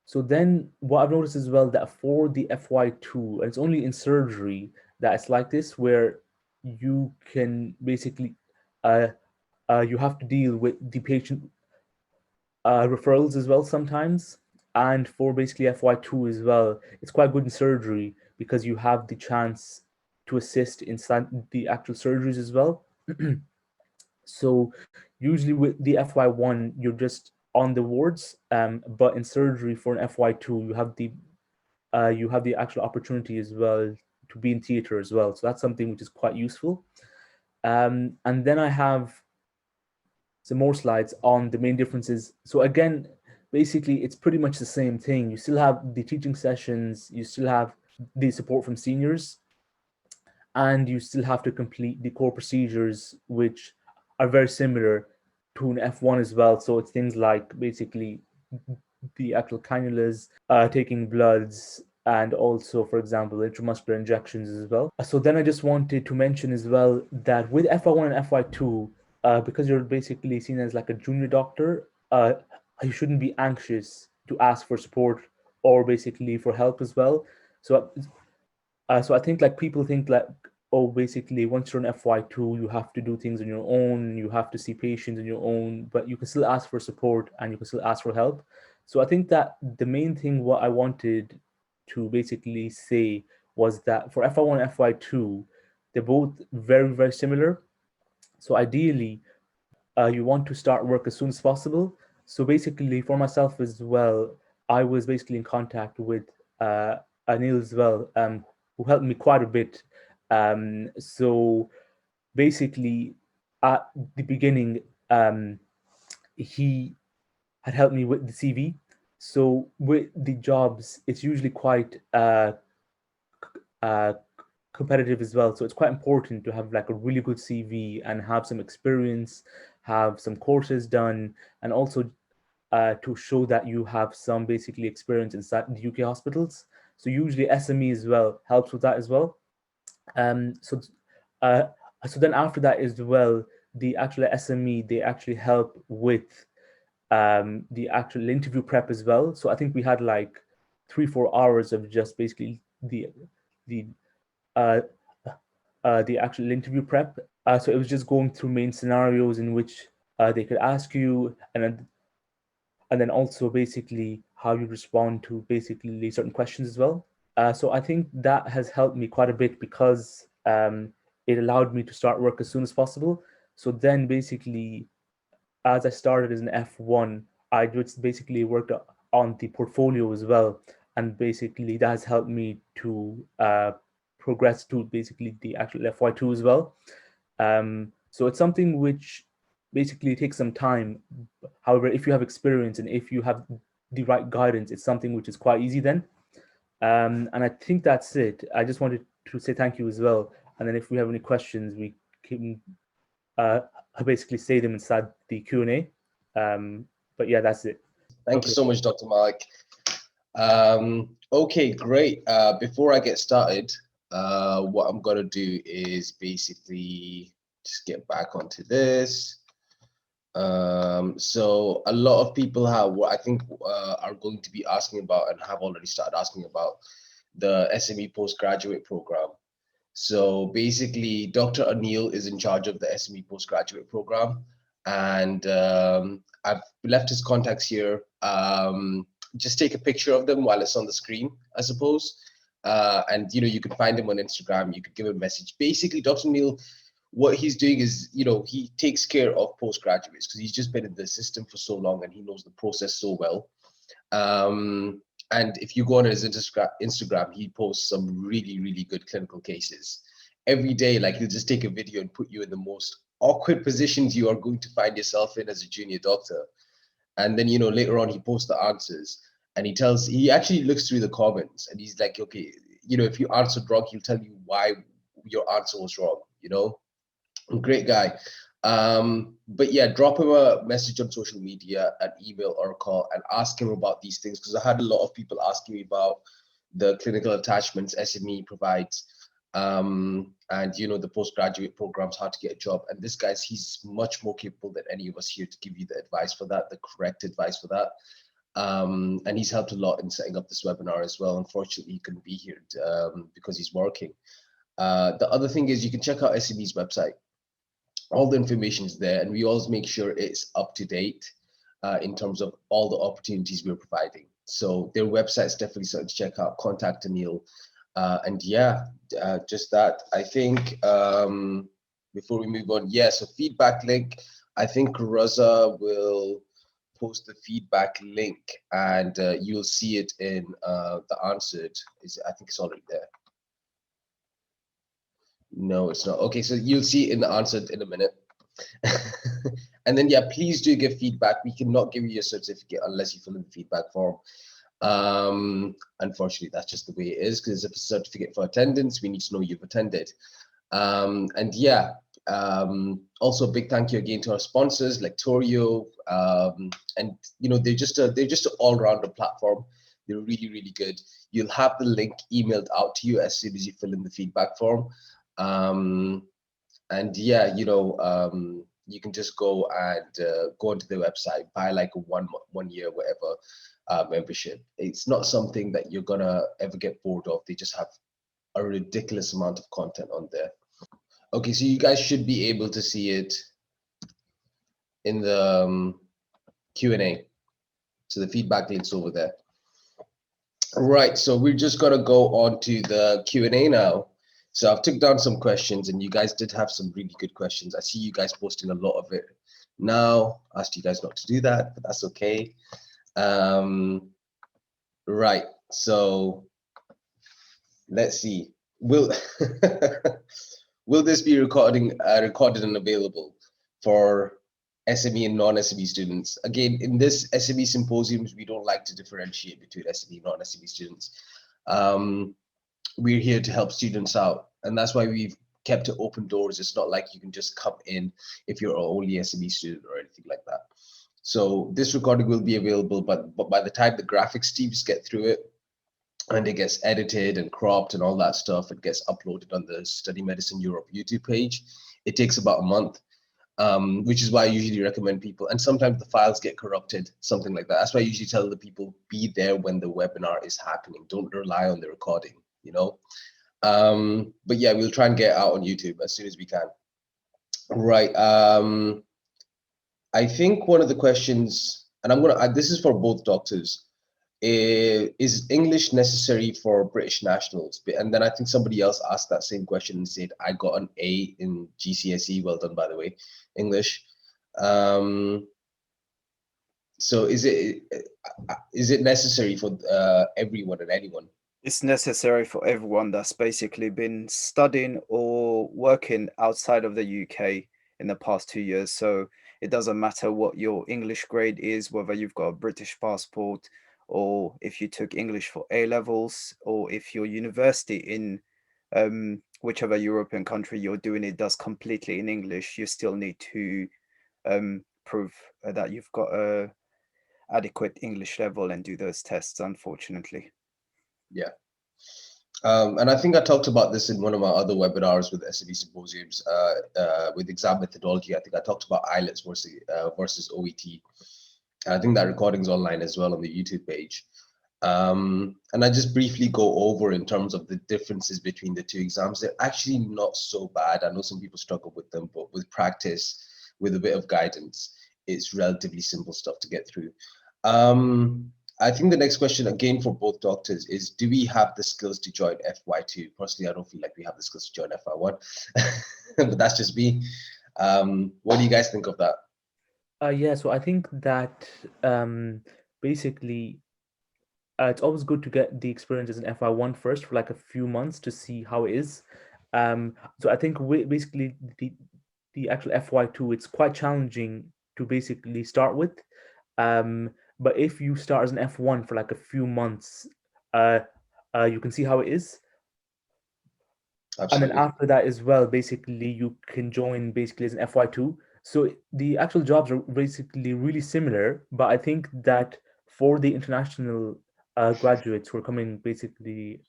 So then what I've noticed as well, that for the FY2, and it's only in surgery that it's like this, where you can basically, you have to deal with the patient referrals as well sometimes. And for basically FY2 as well, it's quite good in surgery because you have the chance to assist inside the actual surgeries as well. So usually with the FY1, you're just on the wards, but in surgery for an FY2, you have the actual opportunity as well to be in theatre as well. So that's something which is quite useful. And then I have some more slides on the main differences. So again, basically, it's pretty much the same thing. You still have the teaching sessions, you still have the support from seniors, and you still have to complete the core procedures, which are very similar to an F1 as well. So it's things like basically the actual cannulas, taking bloods, and also, for example, intramuscular injections as well. So then I just wanted to mention as well that with FY1 and FY2, because you're basically seen as like a junior doctor, you shouldn't be anxious to ask for support or basically for help as well. So I think like people think like, oh, basically once you're on FY2, you have to do things on your own, you have to see patients on your own, but you can still ask for support and you can still ask for help. So I think that the main thing what I wanted to basically say was that for FY1 and FY2, they're both very, very similar. So ideally, you want to start work as soon as possible. So basically for myself as well, I was basically in contact with Anil as well, who helped me quite a bit. So basically at the beginning, he had helped me with the CV. So with the jobs, it's usually quite competitive as well. So it's quite important to have like a really good CV and have some experience, have some courses done, and also to show that you have some basically experience inside the UK hospitals. So usually SME as well helps with that as well. So then after that as well, the actual SME, they actually help with the actual interview prep as well. So I think we had like 3-4 hours of just basically the actual interview prep. So it was just going through main scenarios in which they could ask you, and then also basically how you respond to basically certain questions as well. So I think that has helped me quite a bit because it allowed me to start work as soon as possible. So then basically, as I started as an F1, I just basically worked on the portfolio as well. And basically that has helped me to progress to basically the actual FY2 as well. So it's something which basically takes some time. However, if you have experience and if you have the right guidance, it's something which is quite easy then. And I think that's it. I just wanted to say thank you as well. And then if we have any questions, we can basically say them inside the Q&A. But yeah, that's it. Thank you so much, Dr. Malik. Okay, great. Before I get started, what I'm going to do is basically just get back onto this. So a lot of people have what I think are going to be asking about and have already started asking about the SME Postgraduate Program. So basically, Dr. Anil is in charge of the SME Postgraduate Program, and I've left his contacts here. Just take a picture of them while it's on the screen, I suppose. And you can find him on Instagram. You could give him a message. Basically, Dr. Anil, what he's doing is, he takes care of postgraduates because he's just been in the system for so long and he knows the process so well. And if you go on his Instagram, he posts some really, really good clinical cases. Every day, like he'll just take a video and put you in the most awkward positions you are going to find yourself in as a junior doctor. And then, later on he posts the answers and he actually looks through the comments and he's like, okay, if you answered wrong, he'll tell you why your answer was wrong, Great guy. But yeah, drop him a message on social media, an email or a call, and ask him about these things, because I had a lot of people asking me about the clinical attachments SME provides, and the postgraduate programs, how to get a job. And this guy's, he's much more capable than any of us here to give you the advice for that, the correct advice for that. And he's helped a lot in setting up this webinar as well. Unfortunately, he couldn't be here because he's working. The other thing is you can check out SME's website. All the information is there, and we always make sure it's up to date in terms of all the opportunities we're providing. So their website's definitely something to check out. Contact Anil. And yeah, just that. I think before we move on, so feedback link. I think Raza will post the feedback link, and you'll see it in the answered. I think it's already there. No, it's not. Okay, so you'll see in the answer in a minute. And then, yeah, please do give feedback. We cannot give you a certificate unless you fill in the feedback form. Unfortunately, that's just the way it is, because it's a certificate for attendance. We need to know you've attended. And yeah, also a big thank you again to our sponsors, Lectorio, and you know, they're just an all-rounder platform. They're really, really good. You'll have the link emailed out to you as soon as you fill in the feedback form. And yeah, you know, you can just go and go onto their website, buy like a one year, whatever, membership. It's not something that you're gonna ever get bored of. They just have a ridiculous amount of content on there. Okay, so you guys should be able to see it in the Q&A. So the feedback link's over there. Right, so we're just gonna go on to the Q&A now. So I've took down some questions, and you guys did have some really good questions. I see you guys posting a lot of it now. I asked you guys not to do that, but that's okay. Right, so let's see. Will this be recorded and available for SME and non-SME students? Again, in this SME symposiums, we don't like to differentiate between SME and non-SME students. We're here to help students out, and that's why we've kept it open doors. It's not like you can just come in if you're only SME student or anything like that. So this recording will be available, but by the time the graphics teams get through it and it gets edited and cropped and all that stuff, it gets uploaded on the Study Medicine Europe YouTube page. It takes about a month, which is why I usually recommend people, and sometimes the files get corrupted, something like that. That's why I usually tell the people, be there when the webinar is happening. Don't rely on the recording, you know? But yeah, we'll try and get it out on YouTube as soon as we can. Right, I think one of the questions, and I'm gonna, this is for both doctors, is English necessary for British nationals? And then I think somebody else asked that same question and said, I got an A in GCSE, well done, by the way, English. So is it necessary for everyone and anyone? It's necessary for everyone that's basically been studying or working outside of the UK in the past 2 years. So it doesn't matter what your English grade is, whether you've got a British passport, or if you took English for A-levels, or if your university in whichever European country you're doing it does completely in English, you still need to prove that you've got a adequate English level and do those tests, unfortunately. Yeah. And I think I talked about this in one of my other webinars with SME symposiums with exam methodology. I think I talked about IELTS versus OET. I think that recording's online as well on the YouTube page. And I just briefly go over in terms of the differences between the two exams. They're actually not so bad. I know some people struggle with them, but with practice, with a bit of guidance, it's relatively simple stuff to get through. I think the next question, again, for both doctors is, do we have the skills to join Fy2? Personally, I don't feel like we have the skills to join Fy1, but that's just me. What do you guys think of that? Yeah, so I think that basically it's always good to get the experiences in Fy1 first for like a few months to see how it is. So I think basically the actual Fy2, it's quite challenging to basically start with. But if you start as an F1 for like a few months, you can see how it is. Absolutely. And then after that as well, basically you can join basically as an Fy2. So the actual jobs are basically really similar, but I think that for the international graduates who are coming basically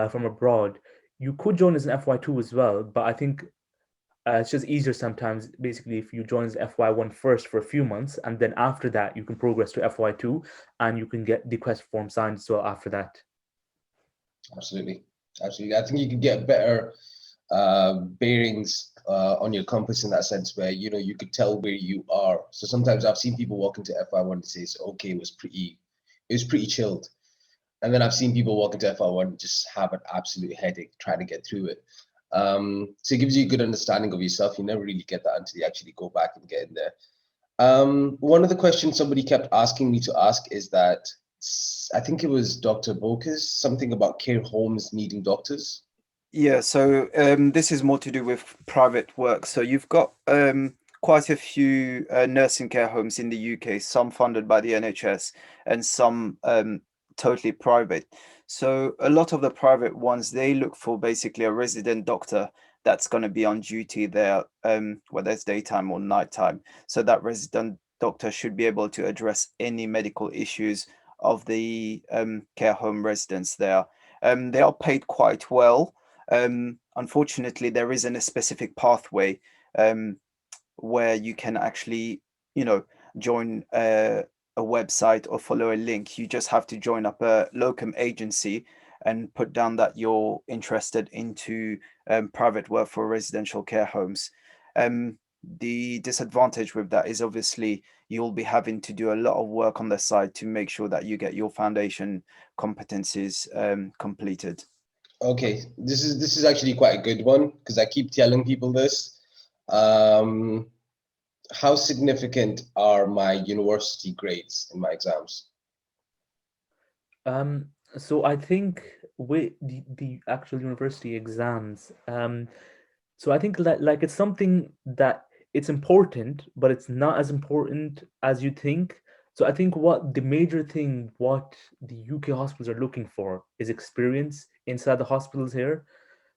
from abroad, you could join as an Fy2 as well, but I think it's just easier sometimes, basically, if you join as Fy1 first for a few months, and then after that, you can progress to Fy2, and you can get the CREST form signed as well after that. Absolutely. Absolutely. I think you can get better bearings on your compass in that sense, where, you know, you could tell where you are. So sometimes I've seen people walk into Fy1 and say, okay, it was pretty chilled. And then I've seen people walk into Fy1 and just have an absolute headache trying to get through it. So it gives you a good understanding of yourself. You never really get that until you actually go back and get in there. One of the questions somebody kept asking me to ask is that, I think it was Dr. Bocus, something about care homes needing doctors. Yeah, so this is more to do with private work. So you've got quite a few nursing care homes in the UK, some funded by the NHS and some totally private. So a lot of the private ones, they look for basically a resident doctor that's going to be on duty there, whether it's daytime or nighttime. So that resident doctor should be able to address any medical issues of the care home residents there. They are paid quite well. Unfortunately, there isn't a specific pathway um, where you can actually, join a website or follow a link. You just have to join up a locum agency and put down that you're interested into private work for residential care homes. The disadvantage with that is obviously you'll be having to do a lot of work on the side to make sure that you get your foundation competencies completed. Okay, this is actually quite a good one because I keep telling people this. Um, how significant are my university grades in my exams? So I think with the actual university exams, so I think that like it's something that it's important, but it's not as important as you think. So I think what the major thing what the UK hospitals are looking for is experience inside the hospitals here.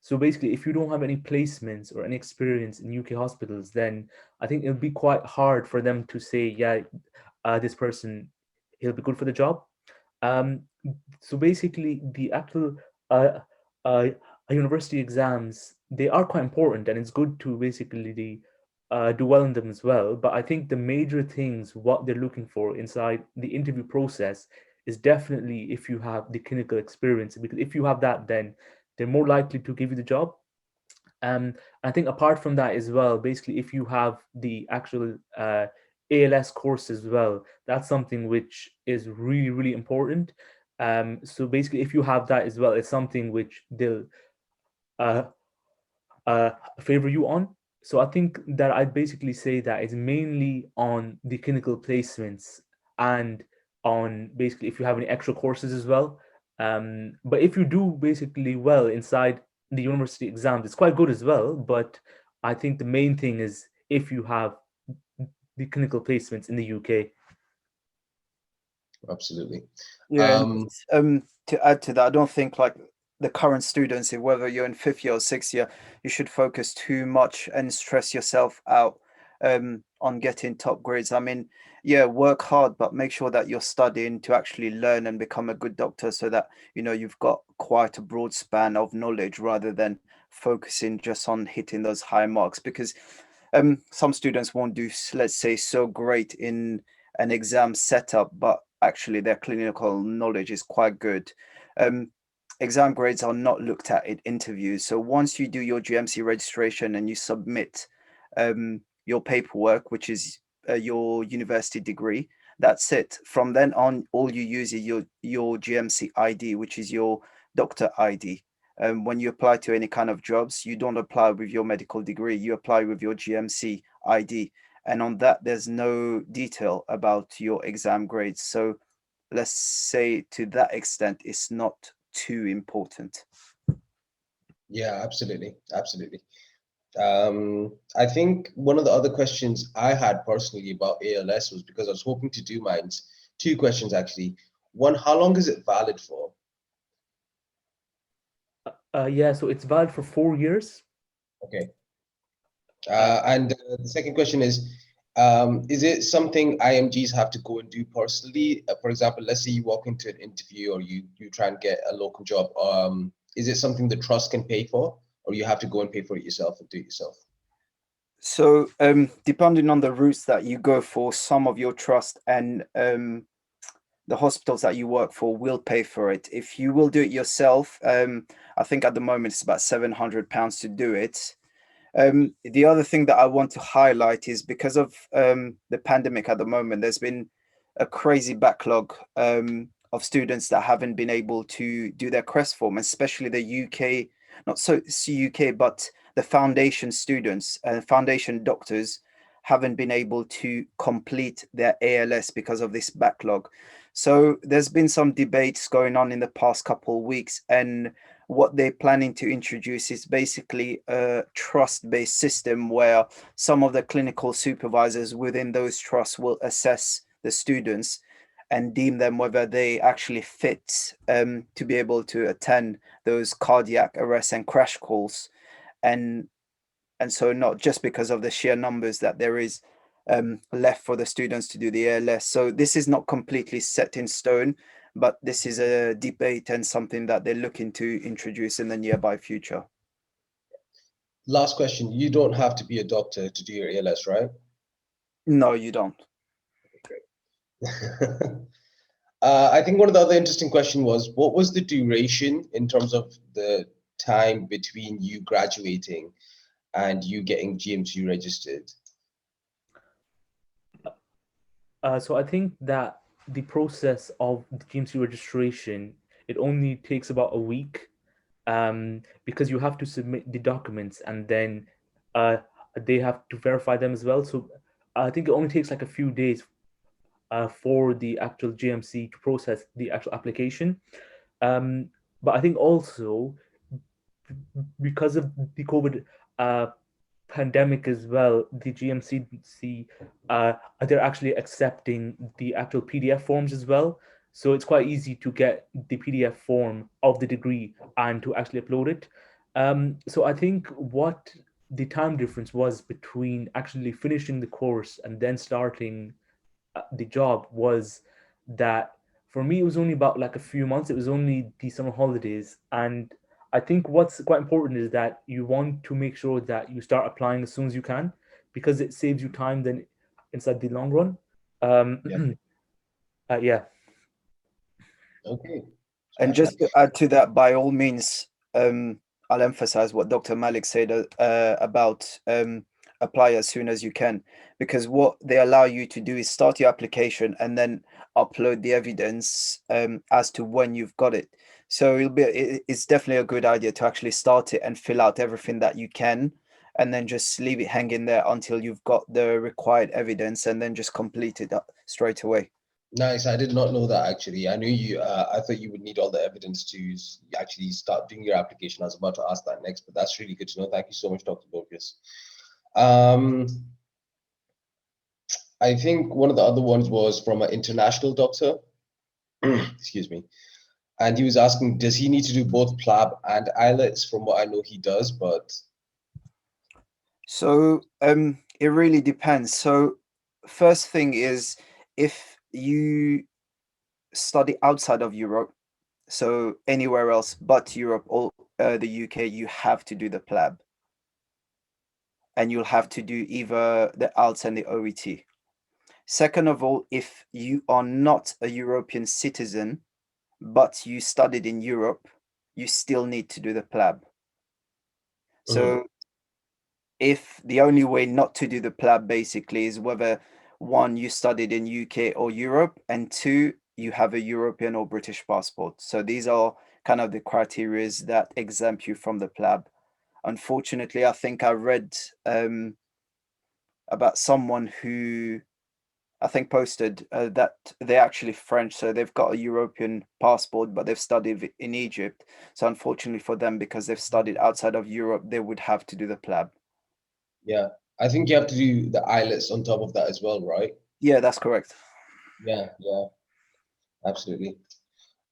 So basically, if you don't have any placements or any experience in UK hospitals, then I think it'll be quite hard for them to say, yeah, this person, he'll be good for the job. Um, so basically, the actual uh, uh, university exams, they are quite important, and it's good to basically do well in them as well. But I think the major things what they're looking for inside the interview process is definitely if you have the clinical experience, because if you have that, then they're more likely to give you the job. I think apart from that as well, basically, if you have the actual ALS course as well, that's something which is really, really important. So basically, if you have that as well, it's something which they'll uh, uh, favor you on. So I think that I'd basically say that it's mainly on the clinical placements and on basically if you have any extra courses as well. But if you do basically well inside the university exams, it's quite good as well. But I think the main thing is if you have the clinical placements in the UK. Absolutely. Yeah, and to add to that, I don't think like the current students, whether you're in fifth year or sixth year, you should focus too much and stress yourself out on getting top grades. I mean, yeah, work hard, but make sure that you're studying to actually learn and become a good doctor so that, you've got quite a broad span of knowledge rather than focusing just on hitting those high marks. Because some students won't do, let's say, so great in an exam setup, but actually their clinical knowledge is quite good. Um, Exam grades are not looked at in interviews. So once you do your GMC registration and you submit your paperwork, which is your university degree, that's it. From then on, all you use is your GMC ID, which is your doctor ID. When you apply to any kind of jobs, you don't apply with your medical degree, you apply with your GMC ID. And on that, there's no detail about your exam grades. So let's say to that extent, it's not too important. Yeah, absolutely. Absolutely. I think one of the other questions I had personally about ALS was because I was hoping to do mine. Two questions actually. One, how long is it valid for? Yeah, so it's valid for 4 years. Okay. And the second question is it something IMGs have to go and do personally? For example, let's say you walk into an interview or you try and get a local job. Is it something the trust can pay for, or you have to go and pay for it yourself and do it yourself? So depending on the routes that you go for, some of your trust and the hospitals that you work for will pay for it. If you will do it yourself, I think at the moment it's about £700 to do it. The other thing that I want to highlight is because of the pandemic at the moment, there's been a crazy backlog of students that haven't been able to do their CREST form, especially the UK, not so UK, but the foundation students and foundation doctors haven't been able to complete their ALS because of this backlog. So there's been some debates going on in the past couple of weeks, and what they're planning to introduce is basically a trust-based system where some of the clinical supervisors within those trusts will assess the students and deem them whether they actually fit to be able to attend those cardiac arrest and crash calls. And so not just because of the sheer numbers that there is left for the students to do the ALS. So this is not completely set in stone, but this is a debate and something that they're looking to introduce in the nearby future. Last question. You don't have to be a doctor to do your ALS, right? No, you don't. Great. I think one of the other interesting questions was, what was the duration in terms of the time between you graduating and you getting GMC registered? So I think that the process of the GMC registration, it only takes about a week, because you have to submit the documents and then they have to verify them as well. So I think it only takes like a few days for the actual GMC to process the actual application. But I think also because of the COVID pandemic as well, the GMC they're actually accepting the actual PDF forms as well. So it's quite easy to get the PDF form of the degree and to actually upload it. So I think what the time difference was between actually finishing the course and then starting the job was that for me it was only about like a few months. It was only the summer holidays, and I think what's quite important is that you want to make sure that you start applying as soon as you can, because it saves you time then inside the long run. Yeah. Okay. And just to add to that, by all means, I'll emphasize what Dr. Malik said about apply as soon as you can, because what they allow you to do is start your application and then upload the evidence as to when you've got it. So it's definitely a good idea to actually start it and fill out everything that you can, and then just leave it hanging there until you've got the required evidence, and then just complete it straight away. Nice. I did not know that actually. I knew you. I thought you would need all the evidence to actually start doing your application. I was about to ask that next, but that's really good to know. Thank you so much, Dr. Bocus. I think one of the other ones was from an international doctor. Excuse me. And he was asking, does he need to do both PLAB and IELTS? From what I know, he does, but. So it really depends. So first thing is, if you study outside of Europe, so anywhere else but Europe or the UK, you have to do the PLAB. And you'll have to do either the ALTS and the OET. Second of all, if you are not a European citizen, but you studied in Europe, you still need to do the PLAB. So if the only way not to do the PLAB basically is whether one, you studied in UK or Europe, and two, you have a European or British passport. So these are kind of the criteria that exempt you from the PLAB. Unfortunately, I think I read about someone who I think posted that they're actually French, so they've got a European passport, but they've studied in Egypt. So unfortunately for them, because they've studied outside of Europe, they would have to do the PLAB. Yeah, I think you have to do the IELTS on top of that as well, right? Yeah, that's correct. Yeah, absolutely.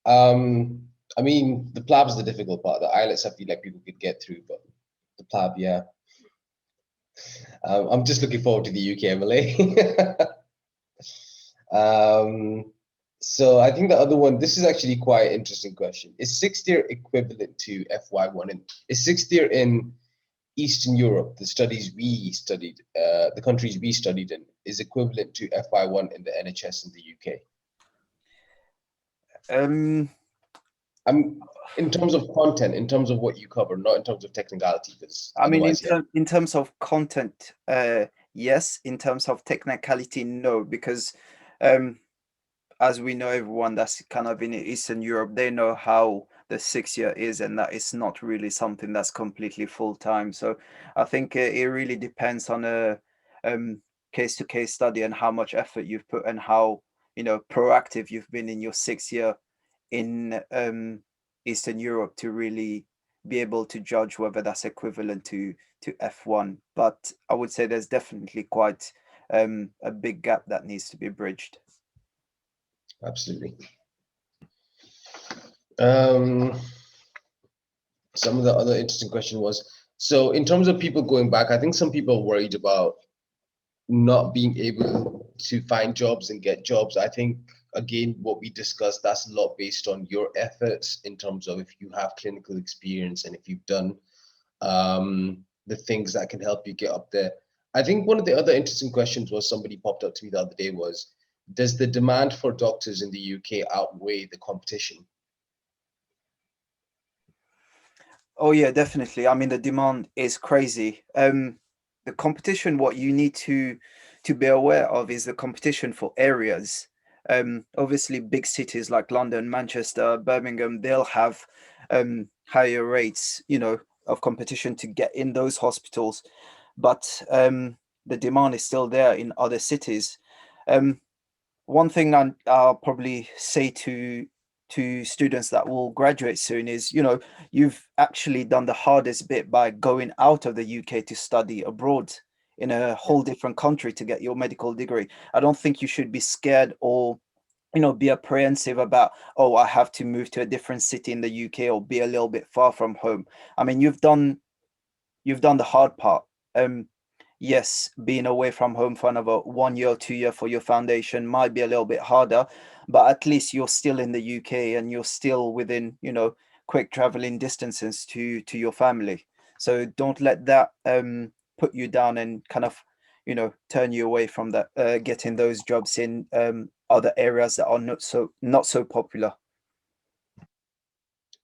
I mean, the PLAB is the difficult part. The IELTS, I feel like people could get through, but the PLAB, yeah. I'm just looking forward to the UK MLA. So I think the other one, this is actually quite an interesting question. Is sixth year equivalent to FY1? And is sixth year in Eastern Europe, the studies we studied, the countries we studied in, is equivalent to FY1 in the NHS in the UK? In terms of content, in terms of what you cover, not in terms of technicality. Because I mean, in terms of content, yes. In terms of technicality, no, because as we know, everyone that's kind of in Eastern Europe, they know how the 6 year is, and that it's not really something that's completely full time. So I think it really depends on a case-to-case study and how much effort you've put, and how proactive you've been in your 6 year in Eastern Europe to really be able to judge whether that's equivalent to F1. But I would say there's definitely quite a big gap that needs to be bridged. Absolutely. Some of the other interesting question was, so in terms of people going back, I think some people are worried about not being able to find jobs and get jobs. I think, again, what we discussed, that's a lot based on your efforts in terms of if you have clinical experience and if you've done the things that can help you get up there. I think one of the other interesting questions was, somebody popped up to me the other day, was, does the demand for doctors in the UK outweigh the competition? Oh yeah, definitely. I mean, the demand is crazy. The competition, what you need to be aware of is the competition for areas. Obviously, big cities like London, Manchester, Birmingham, they'll have higher rates, you know, of competition to get in those hospitals, but the demand is still there in other cities. One thing I'll probably say to students that will graduate soon is, you know, you've actually done the hardest bit by going out of the UK to study abroad in a whole different country to get your medical degree. I don't think you should be scared or, you know, be apprehensive about, oh, I have to move to a different city in the UK or be a little bit far from home. I mean, you've done the hard part. Yes, being away from home for another 1 year or 2 year for your foundation might be a little bit harder, but at least you're still in the UK and you're still within, you know, quick traveling distances to your family. So don't let that put you down and kind of, you know, turn you away from that getting those jobs in other areas that are not so popular.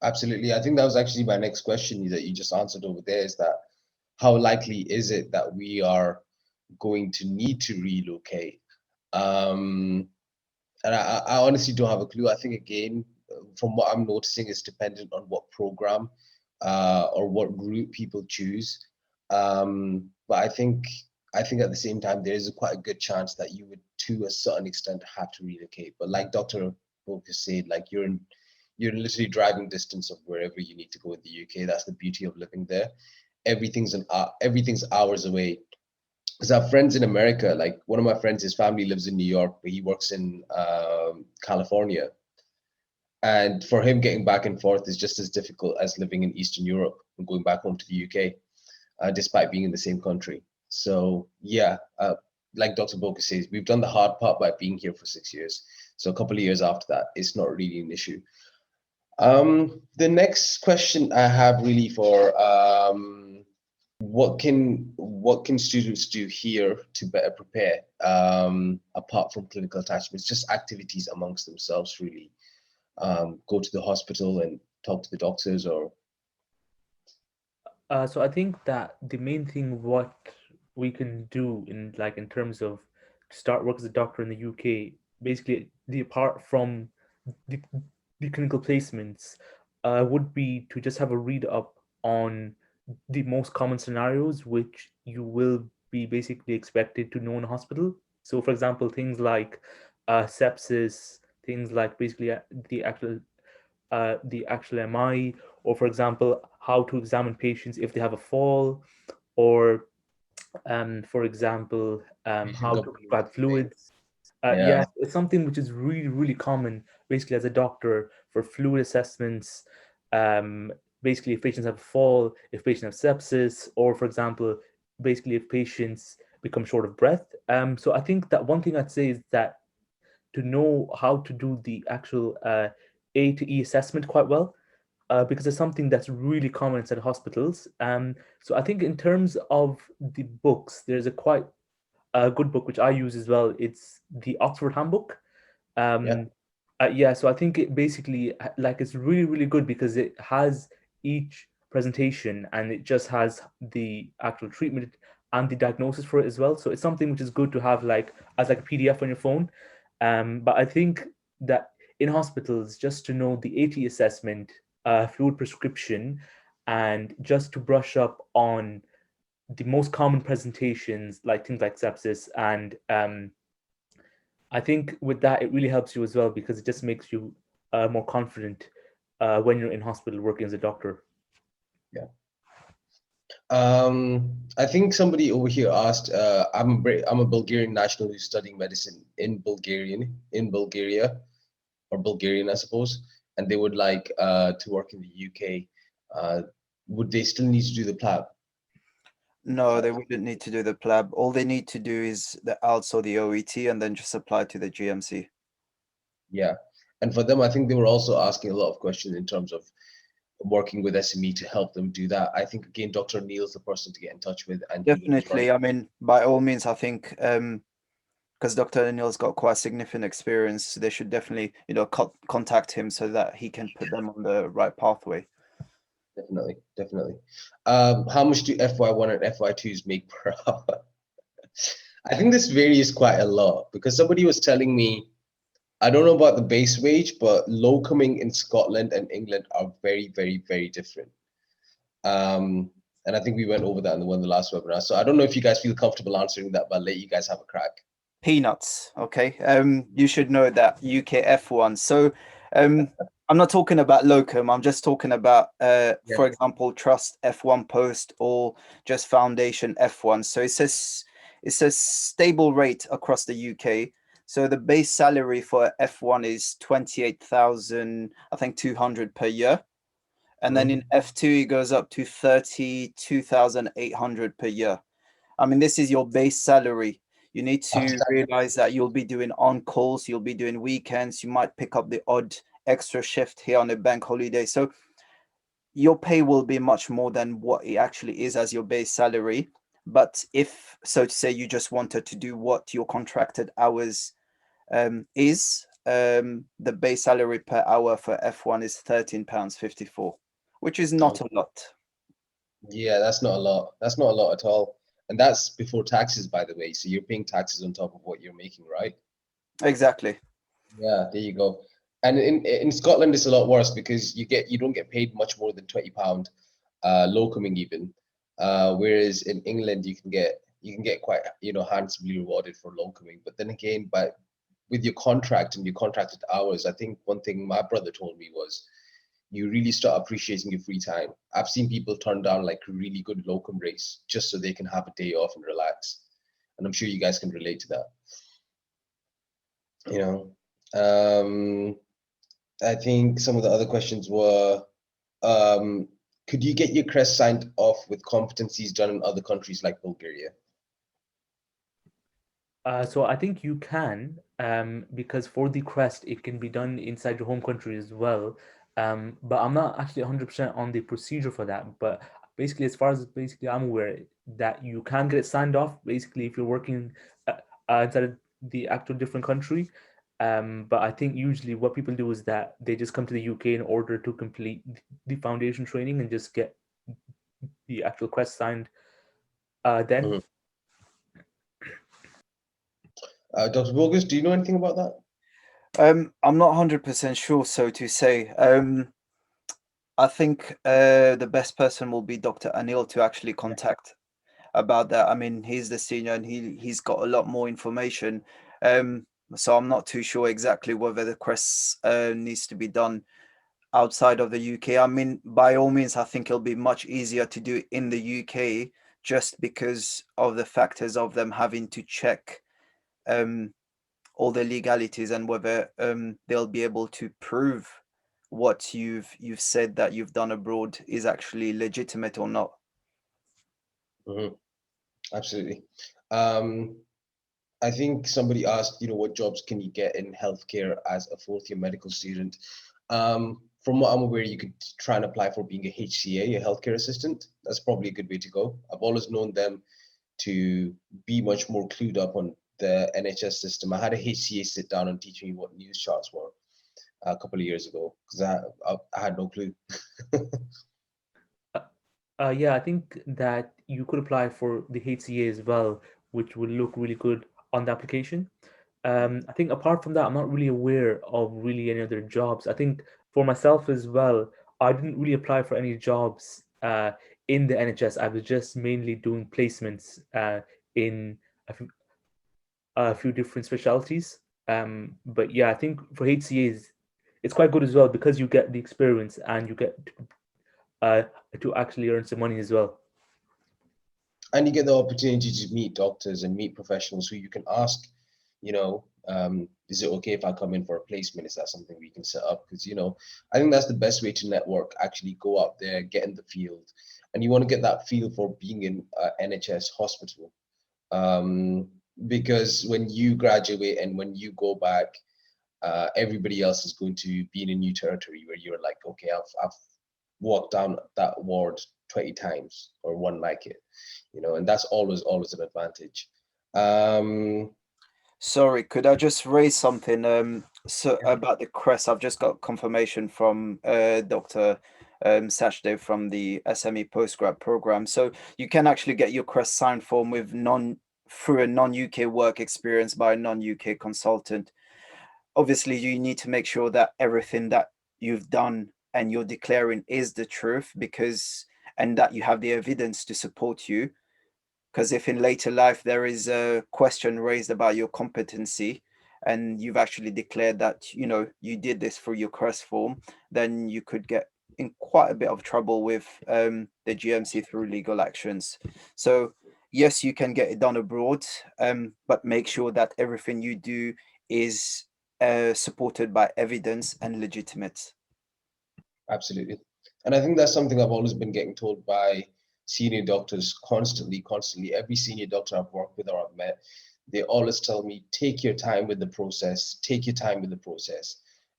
Absolutely. I think that was actually my next question that you just answered over there, is that how likely is it that we are going to need to relocate? And I honestly don't have a clue. I think, again, from what I'm noticing, is dependent on what program or what route people choose. But I think at the same time, there is quite a good chance that you would, to a certain extent, have to relocate. But like Dr. Bocus said, like you're literally driving distance of wherever you need to go in the UK. That's the beauty of living there. Everything's hours away. Because I have friends in America. Like one of my friends, his family lives in New York, but he works in California. And for him, getting back and forth is just as difficult as living in Eastern Europe and going back home to the UK, despite being in the same country. So yeah, like Dr. Bocus says, we've done the hard part by being here for 6 years. So a couple of years after that, it's not really an issue. The next question I have really for what can students do here to better prepare, apart from clinical attachments, just activities amongst themselves, really. Go to the hospital and talk to the doctors, or So I think that the main thing what we can do in terms of start work as a doctor in the UK, basically apart from the, the clinical placements, would be to just have a read up on the most common scenarios which you will be basically expected to know in a hospital. So for example, things like sepsis, things like basically the actual MI, or for example, how to examine patients if they have a fall, or for example, how to provide fluids. yeah, Yes, it's something which is really, really common, basically, as a doctor for fluid assessments. Basically, if patients have a fall, if patients have sepsis, or for example, basically, if patients become short of breath. So I think that one thing I'd say is that to know how to do the actual A to E assessment quite well, because it's something that's really common inside hospitals. So I think in terms of the books, there's a quite good book which I use as well. It's the Oxford Handbook. yeah, Yeah, so I think it basically it's really, really good because it has each presentation and it just has the actual treatment and the diagnosis for it as well. So it's something which is good to have as a PDF on your phone. But I think that in hospitals, just to know the AT assessment, fluid prescription, and just to brush up on the most common presentations, like things like sepsis. And I think with that, it really helps you as well because it just makes you more confident when you're in hospital working as a doctor. Yeah. I think somebody over here asked, I'm a Bulgarian national who's studying medicine in Bulgaria, or Bulgarian, I suppose, and they would like to work in the UK. Would they still need to do the PLAB? No, they wouldn't need to do the PLAB. All they need to do is the ALTS or the OET, and then just apply to the GMC. Yeah, and for them, I think they were also asking a lot of questions in terms of working with SME to help them do that. I think again, Dr. Neil's the person to get in touch with, and definitely. I mean, by all means, I think because Dr. Neil's got quite significant experience, they should definitely, contact him so that he can put them on the right pathway. Definitely. How much do FY1 and FY2s make per hour? I think this varies quite a lot, because somebody was telling me, I don't know about the base wage, but locuming in Scotland and England are very, very, very different. And I think we went over that in the last webinar. So I don't know if you guys feel comfortable answering that, but I'll let you guys have a crack. Peanuts. Okay. You should know that UK F1. So I'm not talking about locum. I'm just talking about, for example, Trust F1 Post or just Foundation F1. So it's a stable rate across the UK. So the base salary for F1 is 28,000, I think 200 per year. And then in F2, it goes up to 32,800 per year. I mean, this is your base salary. You need to realize that you'll be doing on-calls, you'll be doing weekends, you might pick up the odd extra shift here on a bank holiday. So your pay will be much more than what it actually is as your base salary. But if, so to say, you just wanted to do what your contracted hours is, the base salary per hour for F1 is £13.54, which is not a lot. Yeah, that's not a lot. That's not a lot at all. And that's before taxes, by the way. So you're paying taxes on top of what you're making, right? Exactly. Yeah, there you go. And in Scotland, it's a lot worse, because you don't get paid much more than £20 locuming even. Whereas in England, you can get quite handsomely rewarded for locuming. But then again, with your contract and your contracted hours, I think one thing my brother told me was, you really start appreciating your free time. I've seen people turn down like really good locum rates just so they can have a day off and relax. And I'm sure you guys can relate to that. I think some of the other questions were, could you get your CREST signed off with competencies done in other countries like Bulgaria? So I think you can, because for the CREST, it can be done inside your home country as well. But I'm not actually 100% on the procedure for that. But basically, as far as I'm aware, that you can get it signed off, basically, if you're working inside of the actual different country. But I think usually what people do is that they just come to the UK in order to complete the foundation training and just get the actual CREST signed then. Dr. Bocus, do you know anything about that? I'm not 100% sure, so to say. I think the best person will be Dr. Anil to actually contact about that. I mean, he's the senior and he's got a lot more information. So I'm not too sure exactly whether the CREST needs to be done outside of the UK. I mean, by all means, I think it'll be much easier to do it in the UK just because of the factors of them having to check all the legalities and whether they'll be able to prove what you've said that you've done abroad is actually legitimate or not. Absolutely. I think somebody asked, what jobs can you get in healthcare as a fourth-year medical student? From what I'm aware, you could try and apply for being a HCA, a healthcare assistant. That's probably a good way to go. I've always known them to be much more clued up on the NHS system. I had a HCA sit down and teach me what news charts were a couple of years ago, because I had no clue. Yeah, I think that you could apply for the HCA as well, which will look really good on the application. I think apart from that, I'm not really aware of really any other jobs. I think for myself as well, I didn't really apply for any jobs in the NHS. I was just mainly doing placements in a few different specialties. But yeah, I think for HCAs, it's quite good as well because you get the experience and you get to actually earn some money as well. And you get the opportunity to meet doctors and meet professionals who you can ask, is it okay if I come in for a placement? Is that something we can set up? Because, I think that's the best way to network, actually go out there, get in the field. And you want to get that feel for being in NHS hospital. Because when you graduate and when you go back, everybody else is going to be in a new territory where you're like, okay, I've walked down that ward 20 times or one like it, and that's always an advantage. Sorry, could I just raise something about the CREST? I've just got confirmation from Dr. Sachdev from the SME Postgrad Program. So you can actually get your CREST signed form with through a non-UK work experience by a non-UK consultant. Obviously, you need to make sure that everything that you've done and you're declaring is the truth, and that you have the evidence to support you. Because if in later life there is a question raised about your competency and you've actually declared that, you did this through your CREST form, then you could get in quite a bit of trouble with the GMC through legal actions. So yes, you can get it done abroad, but make sure that everything you do is supported by evidence and legitimate. Absolutely. And I think that's something I've always been getting told by senior doctors constantly. Every senior doctor I've worked with or I've met, they always tell me, take your time with the process,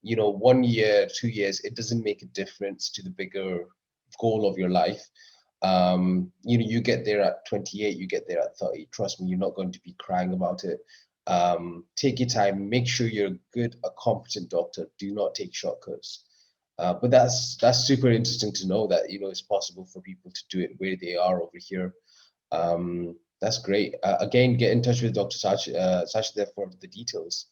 1 year, 2 years, it doesn't make a difference to the bigger goal of your life. You get there at 28, you get there at 30, trust me, you're not going to be crying about it. Take your time, make sure you're a competent doctor, do not take shortcuts. But that's super interesting to know that it's possible for people to do it where they are over here. That's great. Again, get in touch with Dr. Sachdev for the details.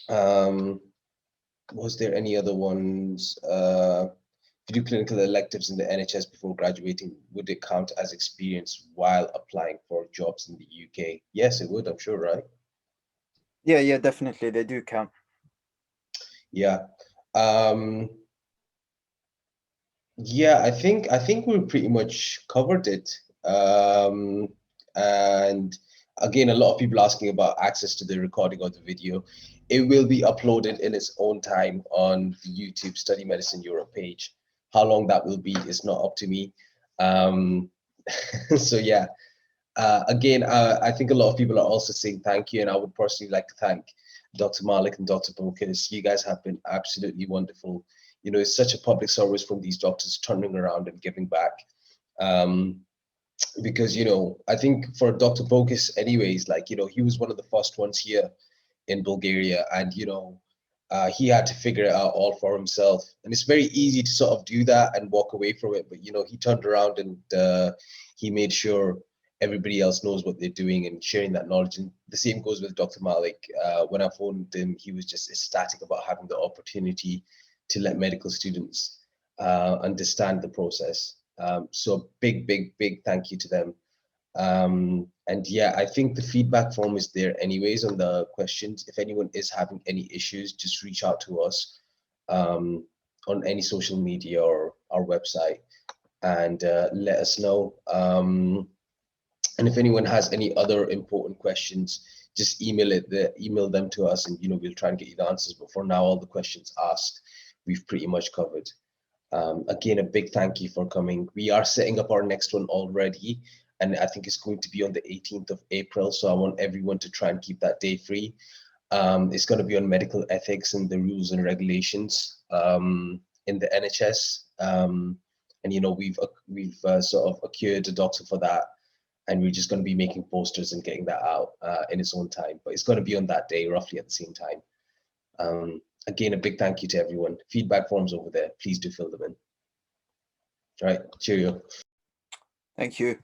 Was there any other ones? If you do clinical electives in the NHS before graduating, would it count as experience while applying for jobs in the UK? Yes, it would. I'm sure, right? Yeah, definitely, they do count. Yeah. Yeah, I think we pretty much covered it. And again, a lot of people asking about access to the recording of the video. It will be uploaded in its own time on the YouTube Study Medicine Europe page. How long that will be is not up to me. So yeah, again, I think a lot of people are also saying thank you, and I would personally like to thank Dr. Malik and Dr. Bocus. You guys have been absolutely wonderful. It's such a public service from these doctors turning around and giving back. Because, I think for Dr. Bocus anyways, he was one of the first ones here in Bulgaria, and, he had to figure it out all for himself. And it's very easy to sort of do that and walk away from it. But, he turned around and he made sure everybody else knows what they're doing and sharing that knowledge. And the same goes with Dr. Malik. When I phoned him, he was just ecstatic about having the opportunity to let medical students understand the process. So big thank you to them. And yeah, I think the feedback form is there anyways on the questions. If anyone is having any issues, just reach out to us on any social media or our website and let us know. And if anyone has any other important questions, just email them to us, and we'll try and get you the answers. But for now, all the questions asked, we've pretty much covered. Again, a big thank you for coming. We are setting up our next one already, and I think it's going to be on the 18th of April. So I want everyone to try and keep that day free. It's going to be on medical ethics and the rules and regulations in the NHS. And we've sort of acquired a doctor for that, and we're just going to be making posters and getting that out in its own time. But it's going to be on that day, roughly at the same time. Again, a big thank you to everyone. Feedback forms over there. Please do fill them in. All right, cheerio. Thank you.